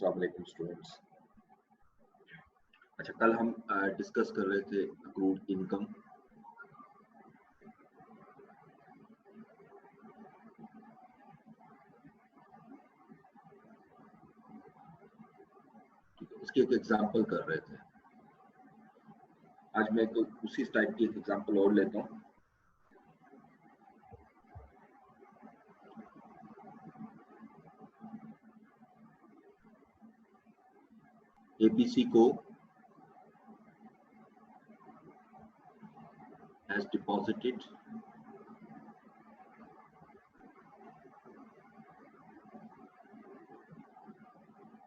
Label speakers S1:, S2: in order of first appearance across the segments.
S1: अस्सलाम वालेकुम स्टूडेंट्स। अच्छा, कल हम डिस्कस कर रहे थे अक्रूड इनकम। उसकी एक एग्जांपल कर रहे थे। आज मैं तो उसी टाइप की एक एग्जांपल और लेता हूँ। एपीसी को has deposited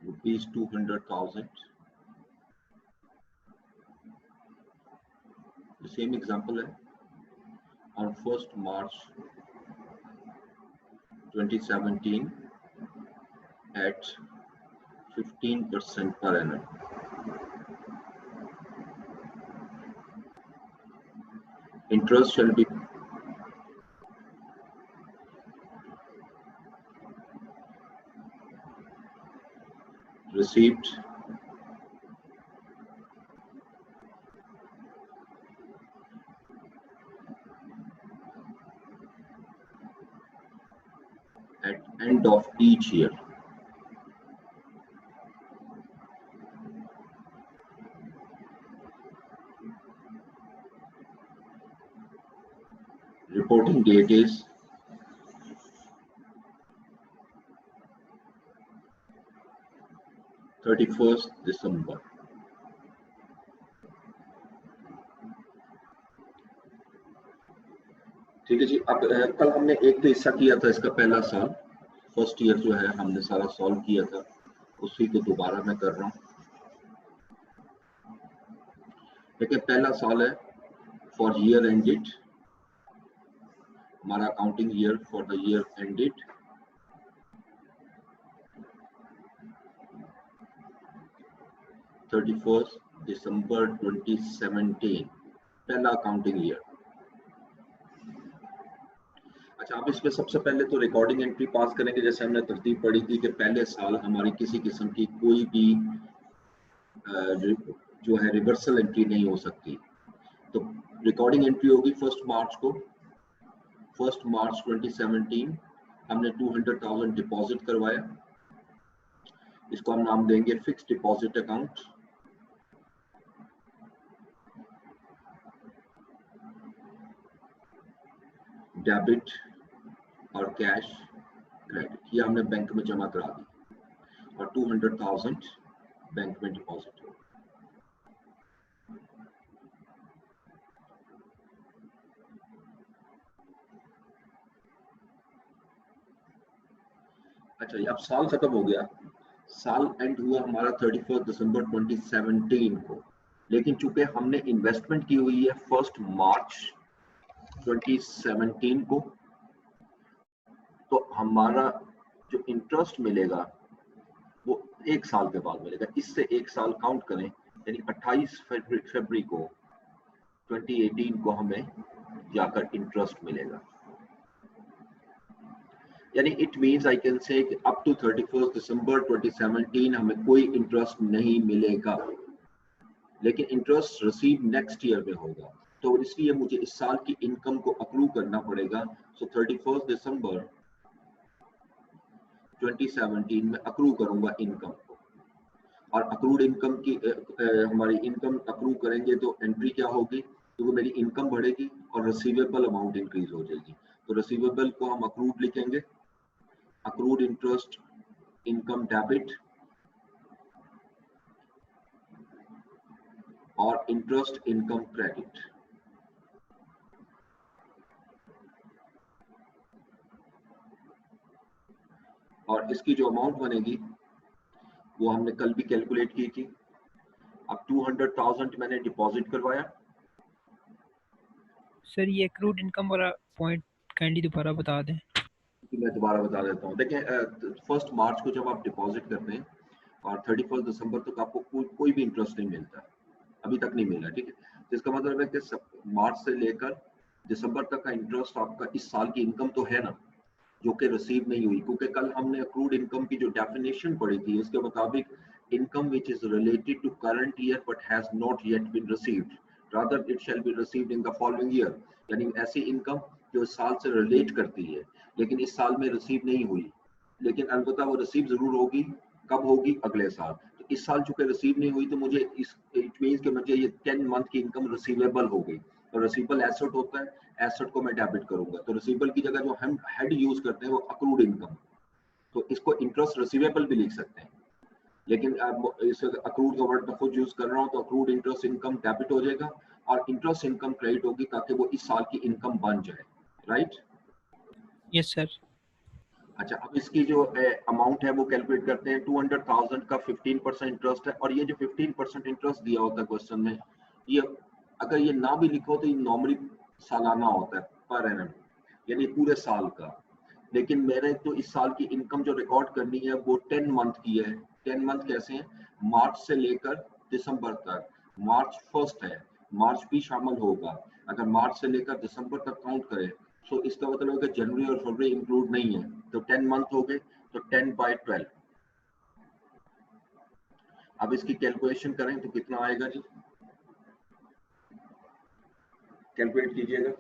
S1: rupees 200,000. The same example है on 1st March 2017 at 15% per annum. Interest shall be received at end of each year. Reporting date is 31st December. ठीक है जी। अब कल हमने एक तो हिस्सा किया था इसका, पहला साल फर्स्ट ईयर जो है हमने सारा सॉल्व किया था, उसी को दोबारा मैं कर रहा हूँ। देखिए, पहला साल है फॉर ईयर एंडेड, हमारा accounting year for the year ended 31st December 2017, पहला अकाउंटिंग ईयर। अच्छा, आप इसमें सबसे पहले तो रिकॉर्डिंग एंट्री पास करेंगे, जैसे हमने तरतीब पढ़ी थी कि पहले साल हमारी किसी किस्म की कोई भी जो है रिवर्सल एंट्री नहीं हो सकती। तो रिकॉर्डिंग एंट्री होगी 1 मार्च को। 1 मार्च 2017 हमने 200,000 डिपॉजिट करवाया। इसको हम नाम देंगे फिक्स्ड डिपॉजिट अकाउंट। डेबिट और कैश क्रेडिट, ये हमने बैंक में जमा करा दी और 200,000 बैंक में डिपॉजिट हो। अच्छा, अब साल खत्म हो गया, साल एंड हुआ हमारा 31 दिसंबर 2017 को, लेकिन चूंकि हमने इन्वेस्टमेंट की हुई है 1 मार्च 2017 को, तो हमारा जो इंटरेस्ट मिलेगा वो 1 साल के बाद मिलेगा। इससे 1 साल काउंट करें, यानी 28 फरवरी को 2018 को हमें जाकर इंटरेस्ट मिलेगा। यानी it means I can say up to 31 December 2017 हमें कोई इंटरेस्ट नहीं मिलेगा, लेकिन इंटरेस्ट रिसीव नेक्स्ट ईयर में होगा। तो इसलिए मुझे इस साल की इनकम को अक्रू करना पड़ेगा। सो 31 दिसंबर 2017 में अक्रू करूंगा इनकम को, और अक्रूड इनकम की हमारी इनकम अक्रू करेंगे तो एंट्री क्या होगी, तो वो मेरी इनकम बढ़ेगी और रिसीवेबल अमाउंट इंक्रीज हो जाएगी। तो रिसीवेबल को हम अक्रूड लिखेंगे, अक्रूड इंटरेस्ट इनकम डेबिट और इंटरेस्ट इनकम क्रेडिट। और इसकी जो अमाउंट बनेगी वो हमने कल भी कैलकुलेट की थी। अब 200,000 मैंने डिपॉजिट करवाया।
S2: सर, ये अक्रूड इनकम वाला पॉइंट काइंडली दोबारा बता दें।
S1: मैं दोबारा बता देता हूँ। देखिए, 1 मार्च को जब आप डिपॉजिट करते हैं और 31 दिसंबर तक आपको कोई भी इंटरेस्ट नहीं मिलता, अभी तक नहीं मिला, ठीक है। तो इसका मतलब है कि मार्च से लेकर दिसंबर तक का इंटरेस्ट आपका इस साल की इनकम तो है ना, जो कि रिसीव नहीं हुई, क्योंकि कल हमने अक्रूड इनकम की जो डेफिनेशन पढ़ी थी उसके मुताबिक income which is related to current year but has not yet been received rather it shall be received in the following year, यानी ऐसी इनकम जो इस साल से रिलेट करती है लेकिन इस साल में रिसीव नहीं हुई, लेकिन अलबत्ता वो रिसीव जरूर होगी। कब होगी? अगले साल। तो इस साल चूंकि रिसीव नहीं हुई तो मुझे इस इट मींस कि मुझे ये 10 मंथ की इनकम रिसीवेबल हो गई, और रिसीवेबल एसेट होता है, एसेट को मैं डेबिट करूंगा, तो रिसीवेबल की जगह जो हम हेड यूज करते हैं वो अक्रूड इनकम, तो इसको इंटरेस्ट रिसीवेबल भी लिख सकते हैं, लेकिन अब इस अक्रूड का वर्ड मैं खुद यूज कर रहा हूँ, तो अक्रूड इंटरेस्ट इनकम डेबिट हो जाएगा और इंटरेस्ट इनकम क्रेडिट होगी ताकि वो इस साल की इनकम बन जाए। राइट?
S2: Yes sir.
S1: अच्छा, अब इसकी जो अमाउंट है वो कैलकुलेट करते हैं। 200,000 का 15% इंटरेस्ट है, और ये जो 15% इंटरेस्ट दिया होता है क्वेश्चन में, ये अगर ये ना भी लिखो तो ये नॉर्मली सालाना होता है, पर एनम, यानी पूरे साल का। लेकिन मैंने तो इस साल की इनकम जो रिकॉर्ड करनी है वो 10 मंथ की है। 10 मंथ कैसे हैं? मार्च से लेकर दिसंबर तक। मार्च फर्स्ट है, मार्च भी शामिल होगा। अगर मार्च से लेकर दिसंबर तक काउंट करें तो इसका मतलब है कि जनवरी और फरवरी इंक्लूड नहीं है, तो 10 मंथ हो गए, तो 10/12। अब इसकी कैलकुलेशन करें तो कितना आएगा जी? कैलकुलेट कीजिएगा।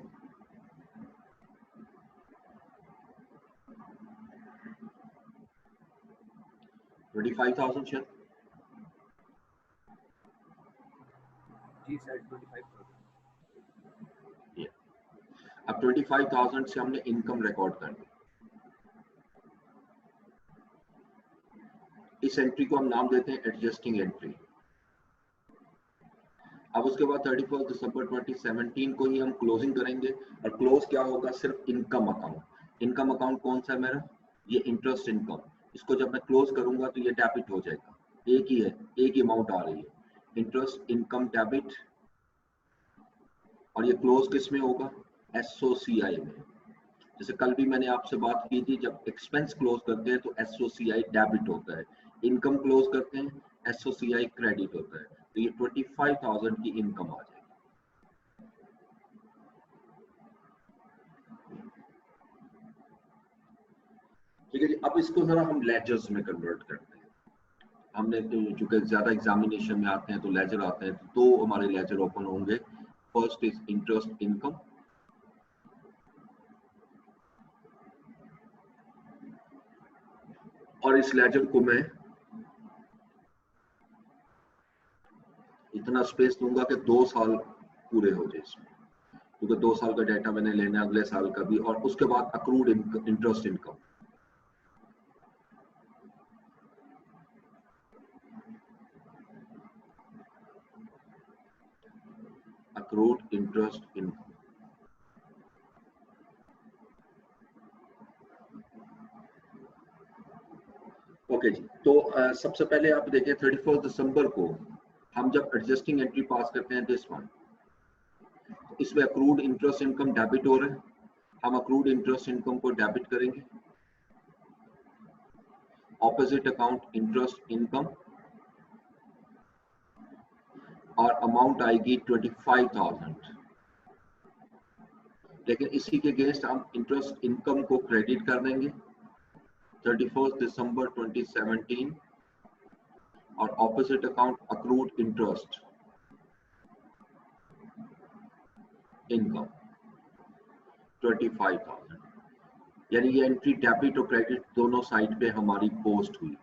S1: $25,000 शायद।
S3: जी सर 25,000।
S1: अब 25,000 से हमने इनकम रिकॉर्ड कर दी। इस एंट्री को हम नाम देते हैं एडजस्टिंग एंट्री। अब उसके बाद 31 दिसंबर 2017 को ही हम क्लोजिंग करेंगे, और क्लोज क्या होगा? सिर्फ इनकम अकाउंट। इनकम अकाउंट कौन सा है मेरा? ये इंटरेस्ट इनकम। इसको जब मैं क्लोज करूंगा तो ये डेबिट हो जाएगा, एक ही है, एक ही अमाउंट आ रही है, इंटरेस्ट इनकम डेबिट। और ये क्लोज किस में होगा? एसओसीआई में। जैसे कल भी मैंने आपसे बात की थी, जब एक्सपेंस क्लोज करते हैं तो एसओसीआई डेबिट होता है, इनकम क्लोज करते हैं एसओसीआई क्रेडिट होता है। तो ये 25,000 की इनकम आ जाएगी। ठीक है जी। अब इसको जरा हम लेजर्स में कन्वर्ट करते हैं। हमने तो चूंकि ज्यादा एग्जामिनेशन में आते हैं तो लेजर आते हैं, तो दो हमारे लेजर ओपन होंगे। फर्स्ट इज इंटरेस्ट इनकम, और इस लेजर को मैं इतना स्पेस दूंगा कि 2 साल पूरे हो जाए इसमें, क्योंकि 2 साल का डाटा मैंने लेना है, अगले साल का भी, और उसके बाद accrued interest income. Accrued interest income. Okay जी। तो सबसे पहले आप देखें 31 दिसंबर को हम जब एडजस्टिंग एंट्री पास करते हैं दिस वन, इसमें अक्रूड इंटरेस्ट इनकम डेबिट हो रहा है, हम अक्रूड इंटरेस्ट इनकम को डेबिट करेंगे। ऑपोजिट अकाउंट इंटरेस्ट इनकम, और अमाउंट आएगी 25,000। लेकिन इसी के अगेंस्ट हम इंटरेस्ट इनकम को क्रेडिट कर देंगे 31 दिसंबर 2017, और opposite account accrued interest income 25,000। यानी ये एंट्री डेबिट और क्रेडिट दोनों साइड पे हमारी पोस्ट हुई।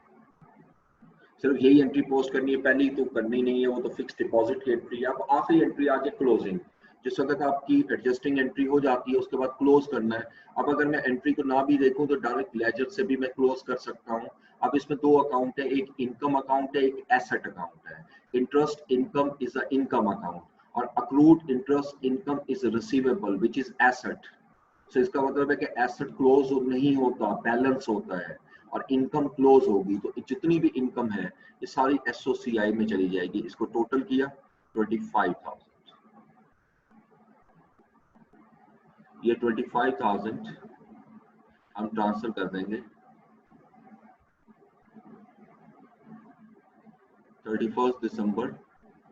S1: सिर्फ यही एंट्री पोस्ट करनी है, पहली तो करनी नहीं है, वो तो फिक्स डिपॉजिट की एंट्री है। अब आखिरी एंट्री आ जाए क्लोजिंग। जिस वक्त आपकी एडजस्टिंग एंट्री हो जाती है उसके बाद क्लोज करना है। अब अगर मैं एंट्री को ना भी देखूं तो डायरेक्ट लेजर से भी मैं क्लोज कर सकता हूं। अब इसमें दो अकाउंट है, एक इनकम अकाउंट है, एक एसेट अकाउंट है। Interest income is a income account, और accrued interest income is receivable which is asset. So इसका मतलब है कि एसेट क्लोज नहीं होता, बैलेंस होता है, और इनकम क्लोज होगी। तो जितनी भी इनकम है ये सारी एसओसीआई में चली जाएगी। इसको टोटल किया 25,000। ये 25,000 हम ट्रांसफर कर देंगे 31 दिसंबर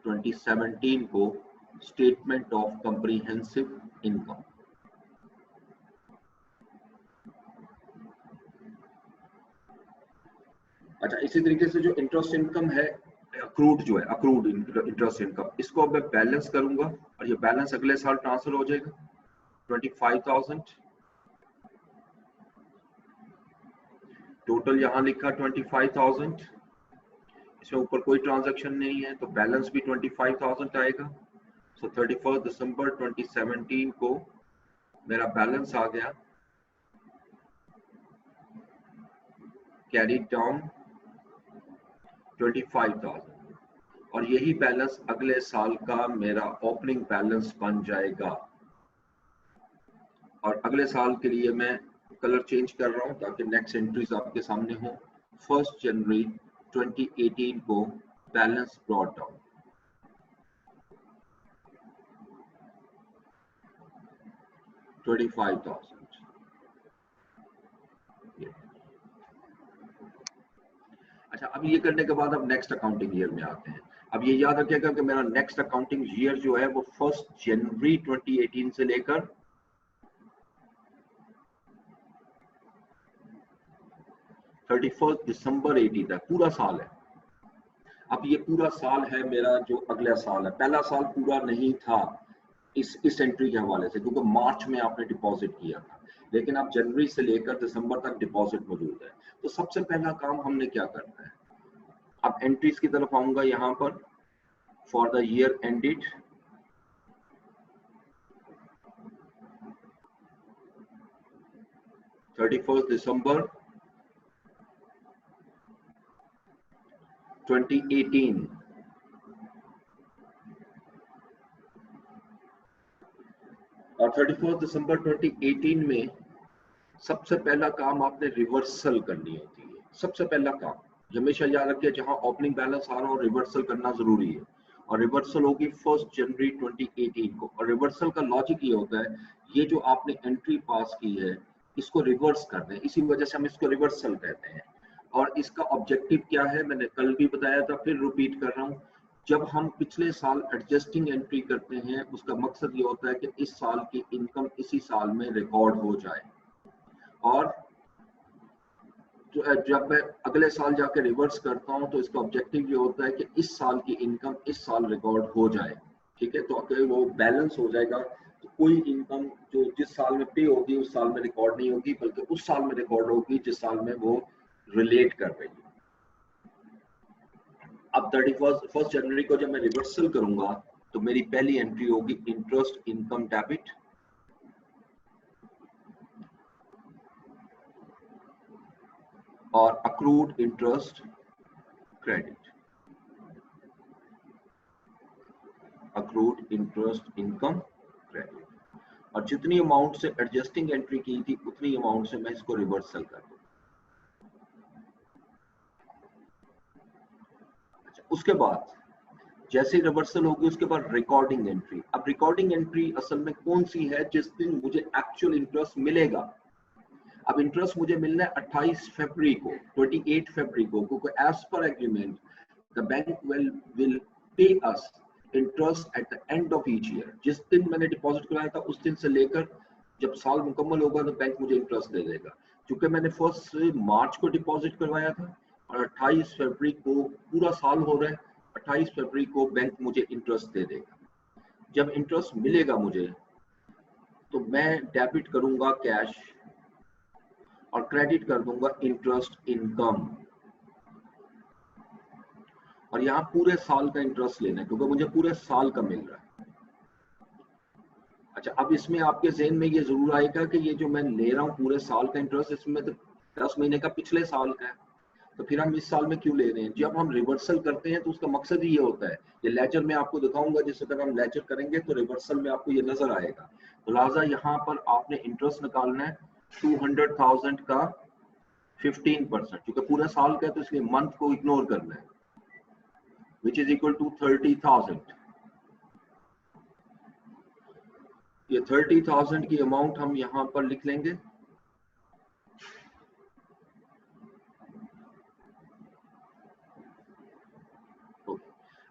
S1: 2017 को स्टेटमेंट ऑफ कॉम्प्रिहेंसिव इनकम। अच्छा, इसी तरीके से जो इंटरेस्ट इनकम है, अक्रूड जो है, अक्रूड इंटरेस्ट इनकम, इसको अब मैं बैलेंस करूंगा और ये बैलेंस अगले साल ट्रांसफर हो जाएगा 25,000। टोटल यहाँ लिखा 25,000, इसमें ऊपर कोई ट्रांजैक्शन नहीं है तो बैलेंस भी 25,000 आएगा। सो 31 दिसंबर 2017 को मेरा बैलेंस आ गया कैरी डाउन 25,000 और यही बैलेंस अगले साल का मेरा ओपनिंग बैलेंस बन जाएगा। और अगले साल के लिए मैं कलर चेंज कर रहा हूं ताकि नेक्स्ट एंट्रीज आपके सामने हो। 1 जनवरी 2018 को बैलेंस ब्रॉट डाउन 25,000। अच्छा, अब ये करने के बाद अब नेक्स्ट अकाउंटिंग ईयर में आते हैं। अब ये याद रखिएगा कि मेरा नेक्स्ट अकाउंटिंग ईयर जो है वो 1 जनवरी 2018 से लेकर 31 दिसंबर 18 तक पूरा साल है। अब ये पूरा साल है मेरा जो अगला साल है। पहला साल पूरा नहीं था इस एंट्री के हवाले से क्योंकि मार्च में आपने डिपॉजिट किया था, लेकिन अब जनवरी से लेकर दिसंबर तक डिपॉजिट मौजूद है। तो सबसे पहला काम हमने क्या करना है, अब एंट्रीज की तरफ आऊंगा यहाँ पर। For the year ended December 2018 और 31 दिसंबर 2018 में सबसे पहला काम आपने रिवर्सल करनी होती है। सबसे पहला काम हमेशा याद रखिए, जहां ओपनिंग बैलेंस आ रहा हो रिवर्सल करना जरूरी है और रिवर्सल होगी 1 जनवरी 2018 को। और रिवर्सल का लॉजिक ये होता है, ये जो आपने एंट्री पास की है इसको रिवर्स कर दें, इसी वजह से हम इसको रिवर्सल कहते हैं। और इसका ऑब्जेक्टिव क्या है मैंने कल भी बताया था, फिर रिपीट कर रहा हूँ। जब हम पिछले साल एडजस्टिंग एंट्री करते हैं उसका मकसद ये होता है कि इस साल की इनकम इसी साल में रिकॉर्ड हो जाए, और जब मैं अगले साल जाके रिवर्स करता हूं तो इसका ऑब्जेक्टिव ये होता है कि इस साल की इनकम इस साल रिकॉर्ड हो जाए। ठीक है, तो अगर वो बैलेंस हो जाएगा तो कोई इनकम जो जिस साल में पे होगी उस साल में रिकॉर्ड नहीं होगी, बल्कि उस साल में रिकॉर्ड होगी जिस साल में वो रिलेट कर रही है। अब 31 जनवरी को जब मैं रिवर्सल करूंगा तो मेरी पहली एंट्री होगी इंटरेस्ट इनकम डेबिट और accrued interest credit, accrued interest income credit. और जितनी अमाउंट से एडजस्टिंग एंट्री की थी उतनी अमाउंट से मैं इसको रिवर्सल कर दूं। अच्छा, उसके बाद जैसे रिवर्सल होगी उसके बाद रिकॉर्डिंग एंट्री। अब रिकॉर्डिंग एंट्री असल में कौन सी है, जिस दिन मुझे एक्चुअल इंटरेस्ट मिलेगा। अब इंटरेस्ट मुझे मिलना है 28 फरवरी को, 28 फरवरी को, क्योंकि as per agreement the bank will pay us interest at the end of each year. जिस दिन मैंने डिपॉजिट कराया था उस दिन से लेकर जब साल मुकम्मल होगा तो बैंक मुझे इंटरेस्ट दे देगा। क्योंकि मैंने 1 मार्च को डिपॉजिट करवाया था और 28 फरवरी को पूरा साल हो रहा है, 28 फरवरी को बैंक मुझे इंटरेस्ट दे देगा। जब इंटरेस्ट मिलेगा मुझे तो मैं डेबिट करूंगा कैश और क्रेडिट कर दूंगा इंटरेस्ट इनकम। और यहाँ पूरे साल का इंटरेस्ट लेना है क्योंकि मुझे पूरे साल का मिल रहा है। अच्छा, अब इसमें आपके ज़हन में ये जरूर आएगा कि ये जो मैं ले रहा हूँ पूरे साल का इंटरेस्ट, इसमें तो 10 महीने का पिछले साल का है, तो फिर हम इस साल में क्यों ले रहे हैं। जब हम रिवर्सल करते हैं तो उसका मकसद ही ये होता है, ये लेजर में आपको दिखाऊंगा, जिस वक्त हम लेजर करेंगे तो रिवर्सल में आपको ये नजर आएगा। तो लिहाजा यहाँ पर आपने इंटरेस्ट निकालना है 200,000 का 15%, क्योंकि पूरा साल का है तो इसलिए मंथ को इग्नोर करना है, विच इज इक्वल टू 30,000। ये 30,000 की अमाउंट हम यहाँ पर लिख लेंगे।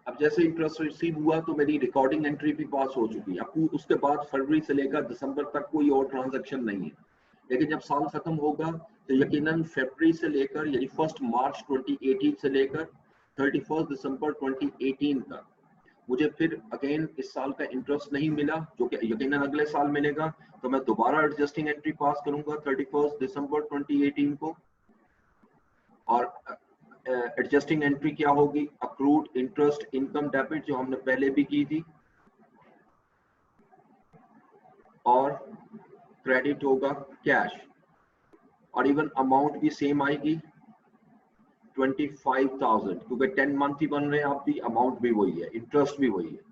S1: अब जैसे इंटरेस्ट रिसीव हुआ तो मेरी रिकॉर्डिंग एंट्री भी पास हो चुकी है। अब उसके बाद फरवरी से लेकर दिसंबर तक कोई और ट्रांजैक्शन नहीं है, लेकिन जब साल खत्म होगा तो यकीनन फरवरी से लेकर यानी 1 मार्च 2018 से लेकर 31 दिसंबर 2018 तक मुझे फिर अगेन इस साल का इंटरेस्ट नहीं मिला, जो कि यकीनन अगले साल मिलेगा, तो मैं दोबारा एडजस्टिंग एंट्री पास करूंगा 31 दिसंबर 2018 को। और एडजस्टिंग एंट्री क्या होगी? अक्रूड इंटरेस्ट इनकम डेबिट, जो हमने पहले भी की थी, और क्रेडिट होगा कैश, और इवन अमाउंट भी सेम आएगी 25,000, क्योंकि 10 मंथ ही बन रहे हैं आप भी, अमाउंट भी वही है, इंटरेस्ट भी वही है।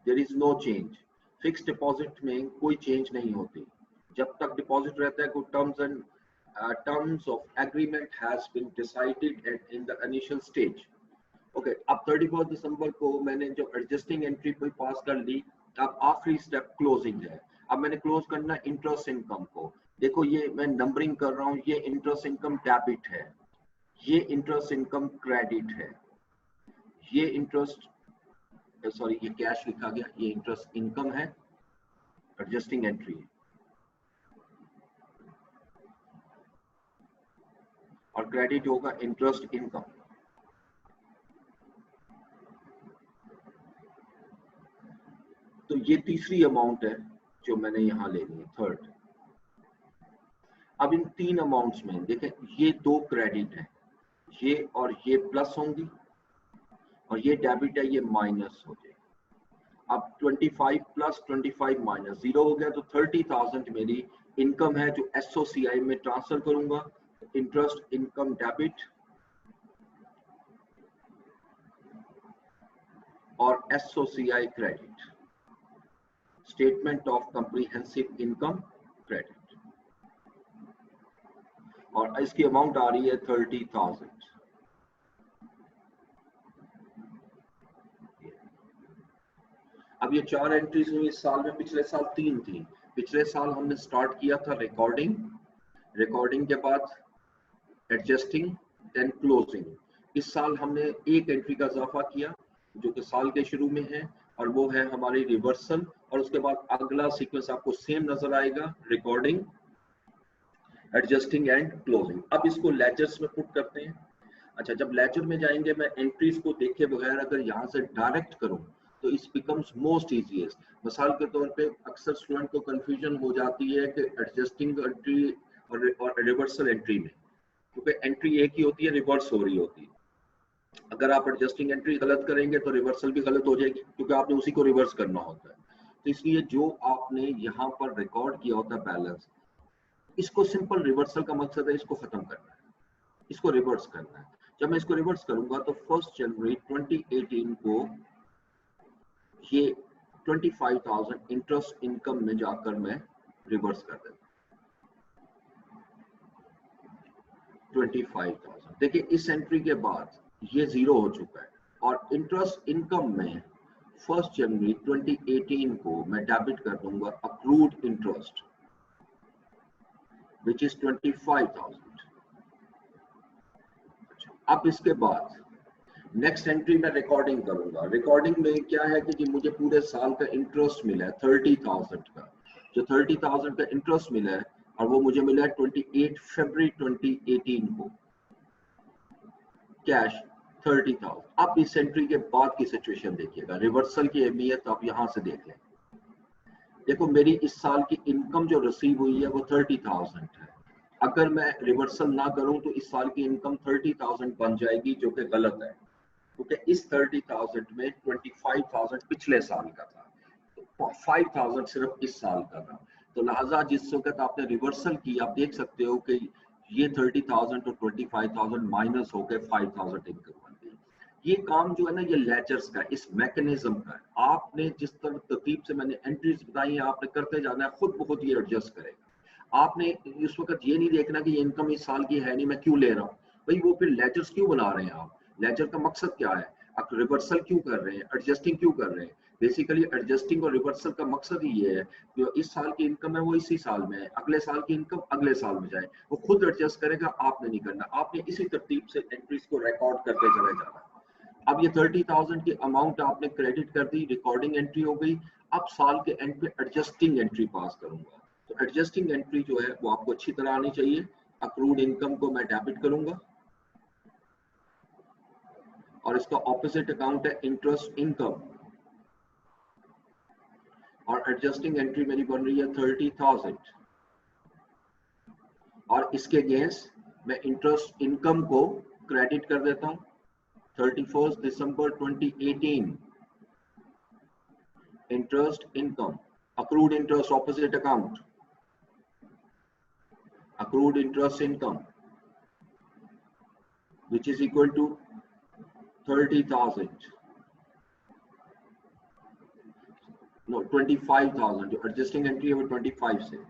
S1: There is no change. Fix deposit में कोई चेंज नहीं होती जब तक डिपॉजिट रहता है। कोई terms of agreement has been decided in the initial stage. Okay, अब 31 दिसंबर को मैंने जो एडजस्टिंग एंट्री पे पास कर ली, अब आखिरी स्टेप क्लोजिंग है। अब मैंने क्लोज करना इंटरेस्ट इनकम को। देखो ये मैं नंबरिंग कर रहा हूँ, ये इंटरेस्ट इनकम डेबिट है, ये इंटरेस्ट इनकम क्रेडिट है, ये इंटरेस्ट सॉरी ये कैश लिखा गया, ये इंटरेस्ट इनकम है, एडजस्टिंग एंट्री है, और क्रेडिट होगा इंटरेस्ट इनकम। तो ये तीसरी अमाउंट है जो मैंने यहां लेनी है, थर्ड। अब इन तीन अमाउंट्स में देखें, ये दो क्रेडिट है, ये और ये प्लस होंगी, और ये डेबिट है, ये माइनस हो जाएगी। अब 25 प्लस 25 माइनस 0 हो गया, तो 30,000 मेरी इनकम है जो एसओसीआई में ट्रांसफर करूंगा। इंटरेस्ट इनकम डेबिट और SOCI credit, statement of comprehensive income credit, और इसकी अमाउंट आ रही है 30,000। अब ये चार एंट्रीज हुई इस साल में, पिछले साल 3 थी। पिछले साल हमने स्टार्ट किया था रिकॉर्डिंग, रिकॉर्डिंग के बाद एडजस्टिंग, देन क्लोजिंग। इस साल हमने एक एंट्री का इजाफा किया जो कि साल के शुरू में है, और वो है हमारी रिवर्सल, और उसके बाद अगला सीक्वेंस आपको सेम नजर आएगा, रिकॉर्डिंग, एडजस्टिंग एंड क्लोजिंग। अब इसको लेजर्स में पुट करते हैं। अच्छा, जब लेजर में जाएंगे, मैं एंट्रीज को देखे बगैर अगर यहाँ से डायरेक्ट करूँ तो इस बिकम्स मोस्ट इजीएस्ट। मिसाल के तौर पे अक्सर स्टूडेंट को कंफ्यूजन हो जाती है कि एडजस्टिंग एंट्री और रिवर्सल एंट्री में, क्योंकि एंट्री एक ही होती है, रिवर्स हो रही होती है। अगर आप एडजस्टिंग एंट्री गलत करेंगे तो रिवर्सल भी गलत हो जाएगी, क्योंकि आपने उसी को रिवर्स करना होता है। तो इसलिए जो आपने यहाँ पर रिकॉर्ड किया होता है बैलेंस, इसको सिंपल रिवर्सल का मकसद है इसको खत्म करना है, इसको रिवर्स करना है। जब मैं इसको रिवर्स करूंगा तो 1 जनवरी 2018 को ये 25,000 इंटरेस्ट इनकम में जाकर मैं रिवर्स कर देता हूं 25,000। देखिए इस एंट्री के बाद ये 0 हो चुका है, और इंटरेस्ट इनकम में 1 जनवरी 2018 को मैं डेबिट कर दूंगा अक्रूड इंटरेस्ट which is 25,000। अब इसके बाद नेक्स्ट एंट्री में रिकॉर्डिंग करूंगा। रिकॉर्डिंग में क्या है कि मुझे पूरे साल का इंटरेस्ट मिला है 30,000 का, जो 30,000 का इंटरेस्ट मिला है, और वो मुझे मिला है 28 फरवरी 2018 को, कैश 30,000। अब इस एंट्री के बाद की सिचुएशन देखिएगा, रिवर्सल की अहमियत आप यहां से देख लें। देखो मेरी इस साल की इनकम जो रिसीव हुई है वो 30,000 है। अगर मैं रिवर्सल ना करूं तो इस साल की इनकम 30,000 बन जाएगी, जो कि गलत है, क्योंकि इस 30,000 में 25,000 पिछले साल का था, तो 5,000 सिर्फ इस साल का था। तो लिहाजा जिस वक्त आपने रिवर्सल की, आप देख सकते हो कि ये 30,000 तो 25,000 माइनस होकर 5,000 इनकम बन गई। ये काम जो है ना, ये लेजर्स का, इस मैकेनिज्म का है। आपने जिस तरह तरतीब से मैंने एंट्रीज बताई है, आपने करते जाना है, खुद ब खुद ये एडजस्ट करेगा। आपने इस वक्त ये नहीं देखना कि ये इनकम इस साल की है नहीं, मैं क्यों ले रहा हूँ भाई। वो फिर लेजर्स क्यों बना रहे हैं आप? लेजर का मकसद क्या है? आप रिवर्सल क्यों कर रहे हैं, एडजस्टिंग क्यों कर रहे हैं? बेसिकली एडजस्टिंग और रिवर्सल का मकसद ही ये है कि इस साल की इनकम है वो इसी साल में है, अगले साल की इनकम अगले साल में जाए, वो खुद एडजस्ट करेगा, आपने नहीं करना। आपने इसी तरतीब से एंट्रीज को रिकॉर्ड करते चले जाना। अब ये 30,000 की अमाउंट आपने क्रेडिट कर दी, रिकॉर्डिंग एंट्री हो गई। अब साल के एंड पे एडजस्टिंग एंट्री पास करूंगा। तो एडजस्टिंग एंट्री जो है वो आपको अच्छी तरह आनी चाहिए। अक्रूड इनकम को मैं डेबिट करूंगा और इसका ऑपोजिट अकाउंट है इंटरेस्ट इनकम, और एडजस्टिंग एंट्री मेरी बन रही है 30,000, और इसके अगेंस्ट मैं इंटरेस्ट इनकम को क्रेडिट कर देता हूं 31 दिसंबर 2018। Interest income, accrued interest opposite account, accrued interest income which is equal to 30,000, no 25,000, जो एडजस्टिंग एंट्री है वो 25 से।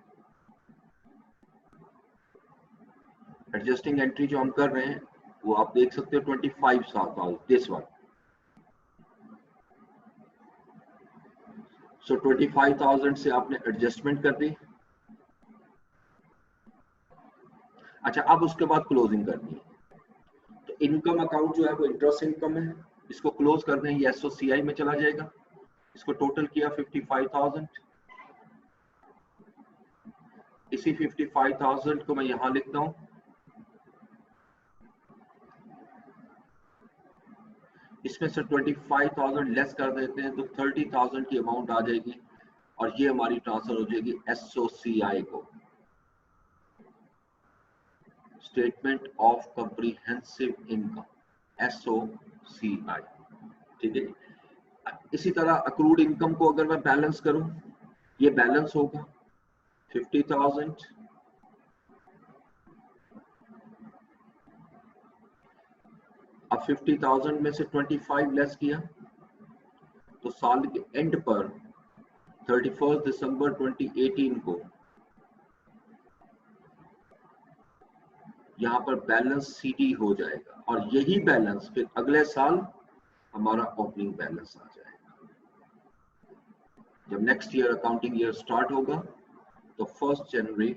S1: एडजस्टिंग एंट्री जो हम कर रहे हैं वो आप देख सकते हो 25,000, दिस वन। सो 25,000 से आपने एडजस्टमेंट कर दी। अच्छा, अब उसके बाद क्लोजिंग करनी है। तो इनकम अकाउंट जो है वो इंटरेस्ट इनकम है, इसको क्लोज कर दें, ये एसओसीआई में चला जाएगा। इसको टोटल किया 55,000, इसी 55,000 को मैं यहां लिखता हूं। इसमें से 25,000 लेस कर देते हैं तो 30,000 की अमाउंट आ जाएगी, और ये हमारी ट्रांसफर हो जाएगी एसओसीआई को, statement of comprehensive income, SOCI. ठीक है। इसी तरह अक्रूड इनकम को अगर मैं बैलेंस करूं, ये बैलेंस होगा 50,000, अब 50,000 में से 25 लेस किया तो साल के एंड पर 31 दिसंबर 2018 को यहाँ पर बैलेंस सीडी हो जाएगा, और यही बैलेंस फिर अगले साल हमारा ओपनिंग बैलेंस आ जाएगा। जब next year accounting year start होगा तो 1 जनवरी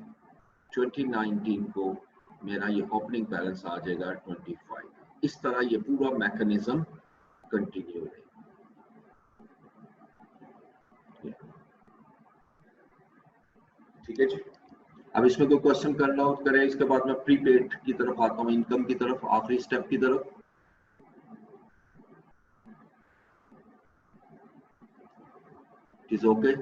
S1: 2019 को मेरा ये ओपनिंग बैलेंस आ जाएगा 25। इस तरह ये पूरा मैकेनिज्म कंटिन्यू रहेगा। ठीक है जी। अब इसमें कोई क्वेश्चन करना हो करें, इसके बाद मैं प्रीपेड की तरफ आता हूँ, इनकम की तरफ, आखिरी स्टेप की तरफ। Is okay?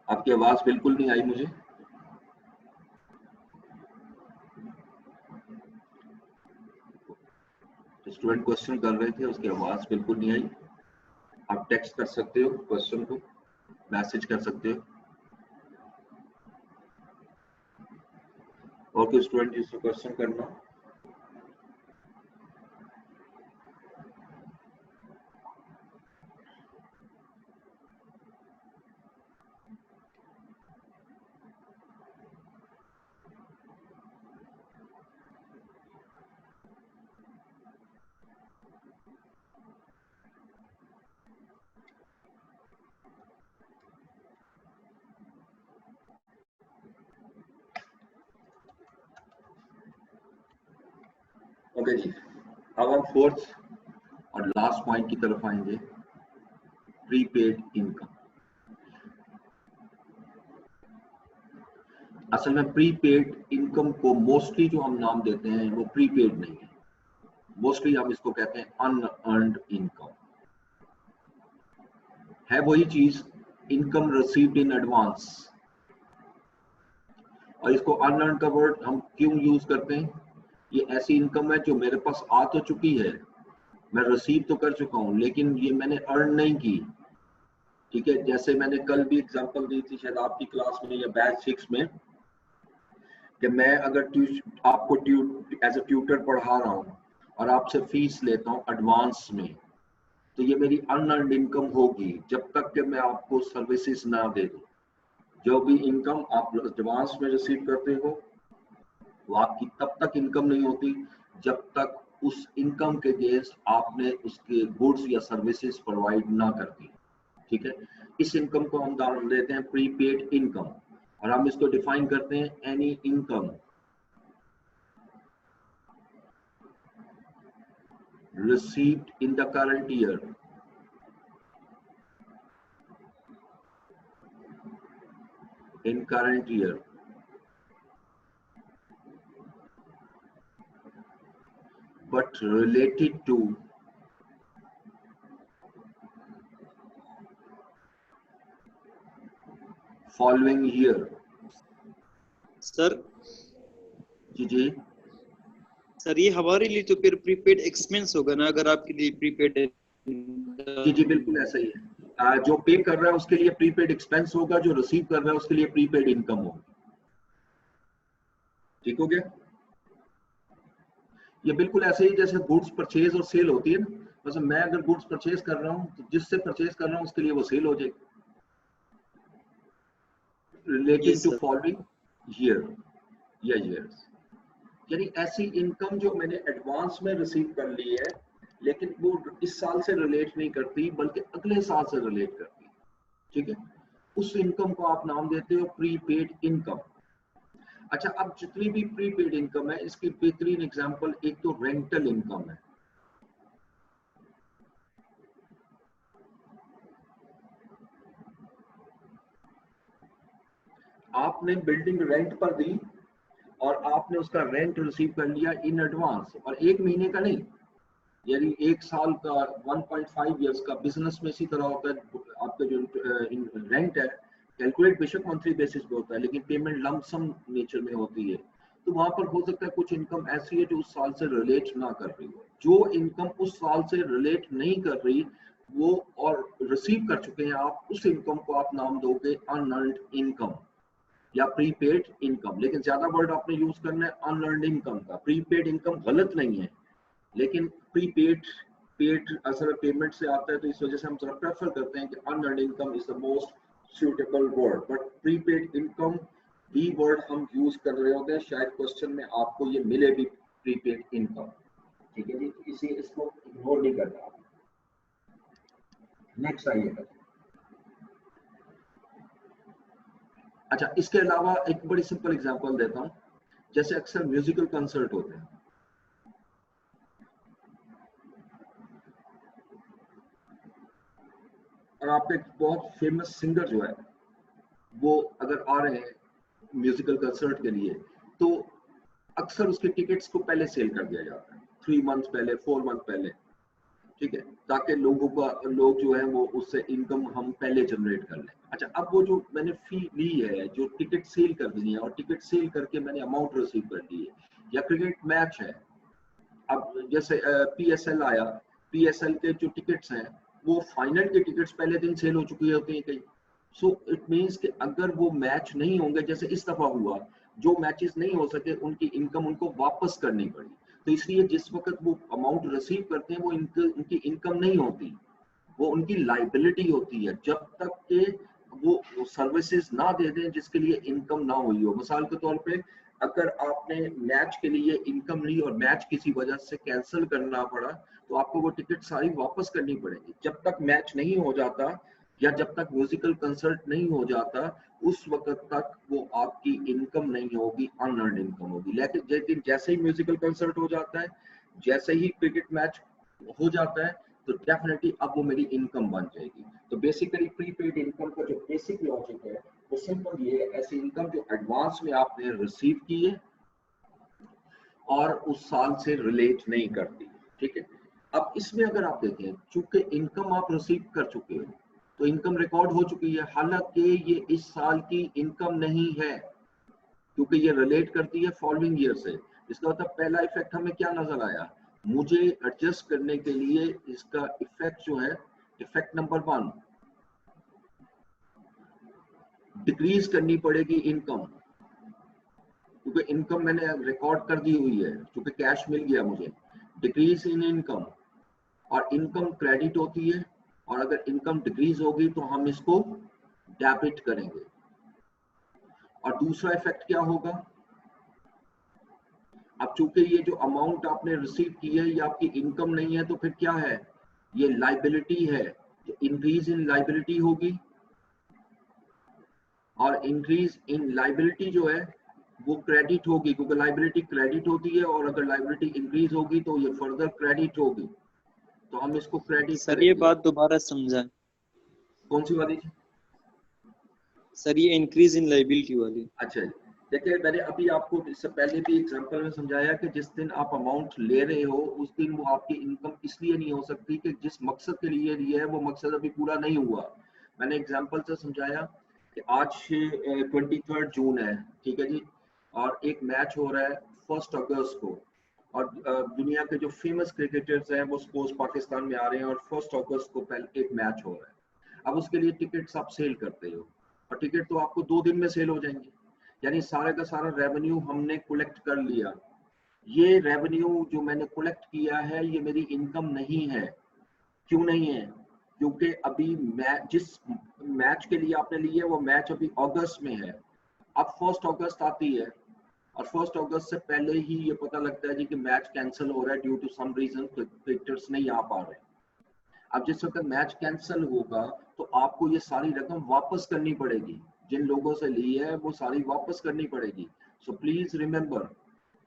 S1: आपकी आवाज बिल्कुल नहीं आई मुझे। स्टूडेंट क्वेश्चन कर रहे थे, उसकी आवाज बिल्कुल नहीं आई। आप टेक्स्ट कर सकते हो, क्वेश्चन को मैसेज कर सकते हो, और कोई स्टूडेंट जिसको क्वेश्चन करना। ओके जी, अब हम फोर्थ और लास्ट पॉइंट की तरफ आएंगे, प्रीपेड इनकम। असल में प्रीपेड इनकम को मोस्टली जो हम नाम देते हैं वो प्रीपेड नहीं है, मोस्टली हम इसको कहते हैं अनअर्न्ड इनकम। है वही चीज, इनकम रिसीव्ड इन एडवांस, और इसको अनअर्न्ड का वर्ड हम क्यों यूज करते हैं? ये ऐसी इनकम है जो मेरे पास आ तो चुकी है, मैं रिसीव तो कर चुका हूं, लेकिन ये मैंने अर्न नहीं की। ठीक है, जैसे मैंने कल भी एग्जांपल दी थी शायद आपकी क्लास में या बैच 6 में, कि मैं अगर आपको एज अ ट्यूटर पढ़ा रहा हूँ और आपसे फीस लेता हूँ एडवांस में, तो ये मेरी अनअर्न्ड इनकम होगी जब तक कि मैं आपको सर्विसेज ना दे दूं। जो भी इनकम आप एडवांस में रिसीव करते हो वो आपकी तब तक इनकम नहीं होती जब तक उस इनकम के अगेंस्ट आपने उसके गुड्स या सर्विसेज प्रोवाइड ना कर दी। ठीक है, इस इनकम को हम नाम देते हैं प्रीपेड इनकम, और हम इसको डिफाइन करते हैं any income received in the current year. In current year. But related to following year.
S4: Sir
S1: ji
S4: sir ये हमारे लिए तो फिर प्रीपेड एक्सपेंस होगा ना, अगर आपके लिए प्रीपेड
S1: जी बिल्कुल ऐसा ही है। जो पे कर रहा है उसके लिए प्रीपेड एक्सपेंस होगा, जो रिसीव कर रहा है उसके लिए प्रीपेड इनकम होगी। ठीक हो गया? ये बिल्कुल ऐसे ही जैसे गुड्स परचेज और सेल होती है ना, मतलब मैं अगर गुड्स परचेज कर रहा हूँ तो जिससे परचेज कर रहा हूँ उसके लिए वो सेल हो जाएगी। रिलेटिंग टू फॉलोइंग ईयर या ईयर्स, यानी ऐसी इनकम जो मैंने एडवांस में रिसीव कर ली है लेकिन वो इस साल से रिलेट नहीं करती बल्कि अगले साल से रिलेट करती है। ठीक है, उस इनकम को आप नाम देते हो प्रीपेड इनकम। अच्छा, अब जितनी भी प्रीपेड इनकम है इसकी बेहतरीन एग्जांपल एक तो रेंटल इनकम है। आपने बिल्डिंग रेंट पर दी और आपने उसका रेंट रिसीव कर लिया इन एडवांस, और एक महीने का नहीं, यानी एक साल का 1.5 इयर्स का। बिजनेस में इसी तरह होता है, आपका जो रेंट है कैलकुलेट बेशक मंथली बेसिस पे होता है लेकिन पेमेंट लमसम नेचर में होती है। तो वहां पर हो सकता है कुछ इनकम ऐसी है जो उस साल से रिलेट ना कर रही हो। जो इनकम उस साल से रिलेट नहीं कर रही वो और रिसीव कर चुके हैं आप, उस इनकम को आप नाम दोगे अनअर्न्ड इनकम या प्रीपेड इनकम। लेकिन ज्यादा वर्ड आपने यूज करना है अनअर्न्ड इनकम का। प्रीपेड इनकम गलत नहीं है लेकिन प्रीपेड असल पेमेंट से आता है तो इस वजह से हम थोड़ा प्रेफर करते हैं कि unearned income is the most suitable word, but prepaid income भी वर्ड हम यूज कर रहे होते हैं। शायद क्वेश्चन में आपको ये मिले भी प्रीपेड इनकम। ठीक है जी, इसी इसको इग्नोर नहीं करना। नेक्स्ट आइएगा। अच्छा, इसके अलावा एक बड़ी सिंपल एग्जांपल देता हूं। जैसे अक्सर म्यूजिकल कंसर्ट होते हैं, और आपका एक बहुत फेमस सिंगर जो है वो अगर आ रहे हैं म्यूजिकल कंसर्ट के लिए तो अक्सर उसके टिकट्स को पहले सेल कर दिया जाता है, 3 मंथ पहले, 4 मंथ पहले। ठीक है, ताकि लोग जो है वो उससे इनकम हम पहले जनरेट कर लें। अच्छा, अब वो जो मैंने फी ली है, जो टिकट सेल कर दी है और टिकट सेल करके मैंने अमाउंट रिसीव कर ली है, या क्रिकेट मैच है, अब जैसे PSL आया, PSL के जो टिकट्स हैं वो फाइनल के टिकट्स पहले दिन सेल हो चुकी होती है कई। सो इट मीन्स कि अगर वो मैच नहीं होंगे, जैसे इस दफा हुआ, जो मैचेस नहीं हो सके उनकी इनकम उनको वापस करनी पड़ी। तो इसलिए जिस वक्त वो अमाउंट रिसीव करते हैं वो उनकी इनकम नहीं होती, वो उनकी लाइबिलिटी होती है जब तक के वो सर्विसेज ना दे दें जिसके लिए इनकम ना हुई हो। मिसाल के तौर पे अगर आपने मैच के लिए इनकम ली और मैच किसी वजह से कैंसिल करना पड़ा तो आपको वो टिकट सारी वापस करनी पड़ेगी। जब तक मैच नहीं हो जाता या जब तक म्यूजिकल कंसर्ट नहीं हो जाता उस वक्त तक वो आपकी इनकम नहीं होगी, अनअर्न्ड इनकम होगी। लेकिन जैसे ही म्यूजिकल कंसर्ट हो जाता है, जैसे ही क्रिकेट मैच हो जाता है तो डेफिनेटली अब वो मेरी इनकम बन जाएगी। तो बेसिकली प्रीपेड इनकम का जो बेसिक लॉजिक है वो सिंपल ये है, ऐसी इनकम जो एडवांस में आपने रिसीव की है और उस साल से रिलेट नहीं करती। ठीक है, अब इसमें अगर आप देखें, चूंकि इनकम आप रिसीव कर चुके हो तो इनकम रिकॉर्ड हो चुकी है, हालांकि ये इस साल की इनकम नहीं है क्योंकि ये रिलेट करती है फॉलोइंग ईयर से। इसका मतलब पहला इफेक्ट हमें क्या नजर आया, मुझे एडजस्ट करने के लिए इसका इफेक्ट जो है, इफेक्ट नंबर 1, डिक्रीज करनी पड़ेगी इनकम, क्योंकि इनकम मैंने रिकॉर्ड कर दी हुई है, क्योंकि कैश मिल गया मुझे। डिक्रीज इन इनकम, और इनकम क्रेडिट होती है और अगर इनकम डिक्रीज होगी तो हम इसको डेबिट करेंगे। और दूसरा इफेक्ट क्या होगा, अब चूंकि ये जो अमाउंट आपने रिसीव की है ये आपकी इनकम नहीं है तो फिर क्या है, ये लाइबिलिटी है, तो इंक्रीज इन लाइबिलिटी होगी। और इंक्रीज इन लाइबिलिटी जो है वो क्रेडिट होगी, क्योंकि लाइबिलिटी क्रेडिट होती है और अगर लाइबिलिटी इंक्रीज होगी तो ये फर्दर क्रेडिट होगी। तो हम इसको क्रेडिट
S4: सर ये
S1: करेंगे।
S4: बात दोबारा समझा।
S1: कौन सी वाली?
S4: सर ये इंक्रीज इन लाइबिलिटी वाली।
S1: अच्छा जी, देखिए मैंने अभी आपको इससे पहले भी एग्जांपल में समझाया कि जिस दिन आप अमाउंट ले रहे हो उस दिन वो आपकी इनकम इसलिए नहीं हो सकती कि जिस मकसद के लिए लिया है वो मकसद अभी पूरा नहीं हुआ। मैंने एग्जांपल से समझाया कि आज 23 जून है, ठीक है जी, और एक मैच हो रहा है 1 अगस्त को, और दुनिया के जो फेमस क्रिकेटर्स हैं वो सपोज पाकिस्तान में आ रहे हैं और 1 अगस्त को पहले एक मैच हो रहा है। अब उसके लिए टिकट्स आप सेल करते हो और टिकट तो आपको 2 दिन में सेल हो जाएंगे, यानी सारे का सारा रेवेन्यू हमने कलेक्ट कर लिया। ये रेवेन्यू जो मैंने कलेक्ट किया है ये मेरी इनकम नहीं है। क्यों नहीं है? क्योंकि अभी जिस मैच के लिए आपने लिया वो मैच अभी अगस्त में है। अब 1 अगस्त आती है और 1 अगस्त से पहले ही ये पता लगता है जी कि मैच कैंसिल हो रहा है due to some reason, cricketers नहीं आ पा रहे। अब जिस वक्त मैच कैंसिल होगा तो आपको ये सारी रकम वापस करनी पड़ेगी, जिन लोगों से ली है वो सारी वापस करनी पड़ेगी। सो प्लीज रिमेंबर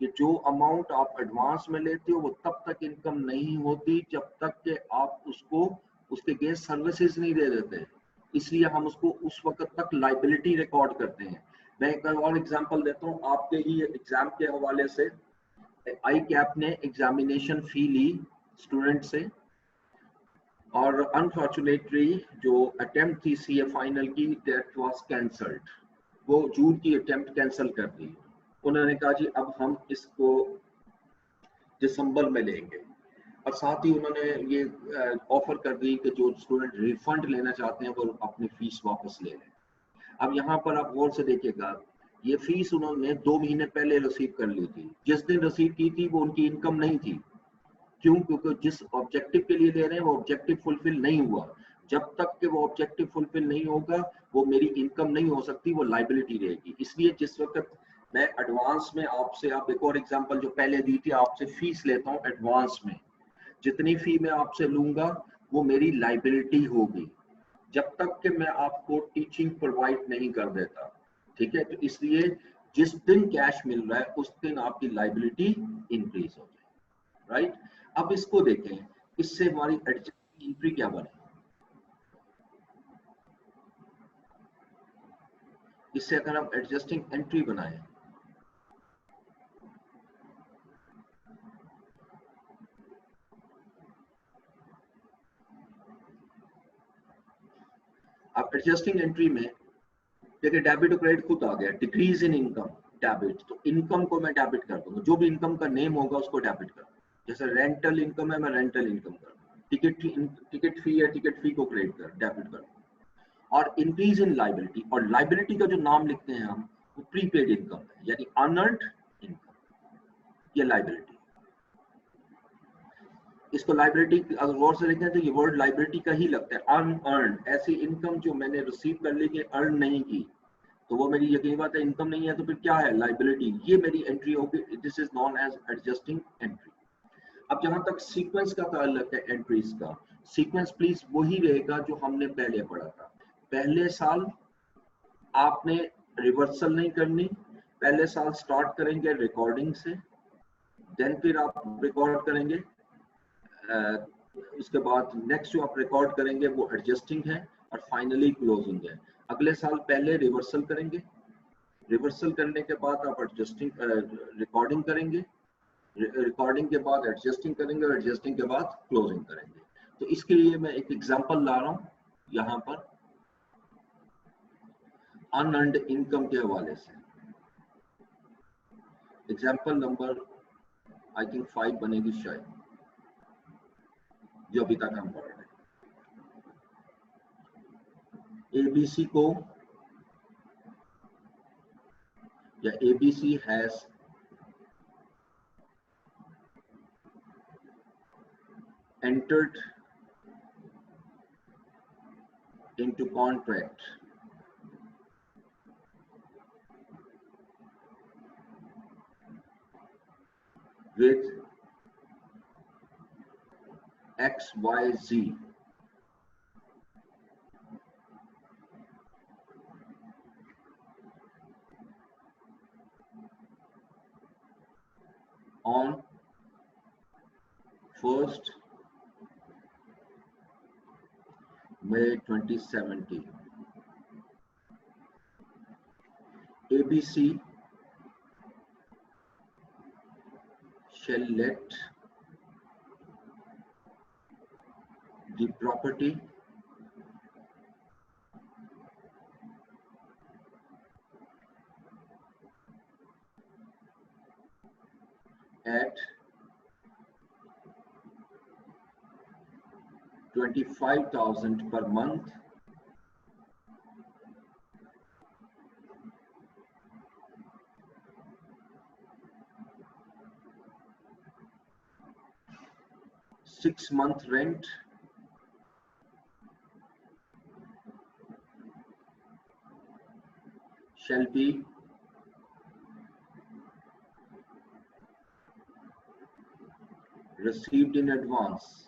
S1: कि जो अमाउंट आप एडवांस में लेते हो वो तब तक इनकम नहीं होती जब तक कि आप उसको उसके अगेंस्ट सर्विसेज नहीं दे देते। इसलिए हम उसको उस वक्त तक लाइबिलिटी रिकॉर्ड करते हैं। मैं एक और एग्जांपल देता हूँ आपके ही एग्जाम के हवाले से। आई कैप ने एग्जामिनेशन फी ली स्टूडेंट से और अनफॉर्चुनेटली जो अटेम्प्ट थी सीए फाइनल की दैट वाज कैंसल्ड। वो जून की अटेम्प्ट कैंसिल कर दी। उन्होंने कहा जी अब हम इसको दिसंबर में लेंगे, और साथ ही उन्होंने ये ऑफर कर दी कि जो स्टूडेंट रिफंड लेना चाहते हैं वो अपनी फीस वापस ले लें। अब यहाँ पर आप गौर से देखिएगा, ये फीस उन्होंने 2 महीने पहले रिसीव कर ली थी। जिस दिन रिसीव की थी वो उनकी इनकम नहीं थी। क्यों? क्योंकि जिस ऑब्जेक्टिव के लिए ले रहे हैं वो ऑब्जेक्टिव फुलफिल नहीं हुआ। जब तक कि वो ऑब्जेक्टिव फुलफिल नहीं होगा वो मेरी इनकम नहीं हो सकती, वो लाइबिलिटी रहेगी। इसलिए जिस वक्त मैं एडवांस में आपसे, आप एक और एग्जांपल जो पहले दी थी, आपसे फीस लेता हूँ एडवांस में, जितनी फी मैं आपसे लूंगा वो मेरी लाइबिलिटी होगी जब तक कि मैं आपको टीचिंग प्रोवाइड नहीं कर देता। ठीक है, तो इसलिए जिस दिन कैश मिल रहा है उस दिन आपकी लाइबिलिटी इंक्रीज हो जाए। राइट, अब इसको देखें, इससे हमारी एडजस्टिंग एंट्री क्या बने। इससे अगर हम एडजस्टिंग एंट्री बनाएं, अब एडजस्टिंग एंट्री में देखिए डेबिट और क्रेडिट खुद आ गया, डिक्रीज इन इनकम डेबिट, तो इनकम को मैं डेबिट कर दूंगा, जो भी इनकम का नेम होगा उसको डेबिट कर दूंगा। जैसे रेंटल इनकम है मैं रेंटल इनकम कर दूंगा, टिकट फी है टिकट फी को क्रेडिट कर डेबिट कर दूंगा। और इंक्रीज इन लाइबिलिटी, और लाइबिलिटी का जो नाम लिखते हैं हम वो प्रीपेड इनकम है, यानी अनअर्न्ड इनकम, ये लाइबिलिटी। इसको लाइबिलिटी अगर गौर से देखें तो ये वर्ड लाइबिलिटी का ही लगता है, अनअर्न्ड, ऐसी इनकम जो मैंने रिसीव कर ली अर्न नहीं की, तो वो मेरी यकीनी बात है इनकम नहीं है, तो फिर क्या है? लाइबिलिटी। ये मेरी एंट्री होगी, this is non age adjusting entry. अब जहां तक सीक्वेंस का ताल्लुक है एंट्रीज का, सीक्वेंस प्लीज वही रहेगा जो हमने पहले पढ़ा था। पहले साल आपने रिवर्सल नहीं करनी, पहले साल स्टार्ट करेंगे रिकॉर्डिंग से, देन फिर आप रिकॉर्ड करेंगे, उसके बाद नेक्स्ट जो आप रिकॉर्ड करेंगे वो एडजस्टिंग है, और फाइनली क्लोजिंग है। अगले साल पहले रिवर्सल करेंगे, रिवर्सल करने के बाद आप एडजस्टिंग रिकॉर्डिंग करेंगे, रिकॉर्डिंग के बाद एडजस्टिंग करेंगे, और एडजस्टिंग के बाद क्लोजिंग करेंगे। तो इसके लिए मैं एक एग्जांपल ला रहा हूं यहाँ पर अनअर्न्ड इनकम के हवाले से। एग्जांपल नंबर आई थिंक 5 बनेगी शायद, जो अभी तक हम पढ़ रहे हैं। ABC को या ABC has entered into contract with XYZ on 1st May 2017. ABC shall let the property at 25,000 per month six-month rent shall be received in advance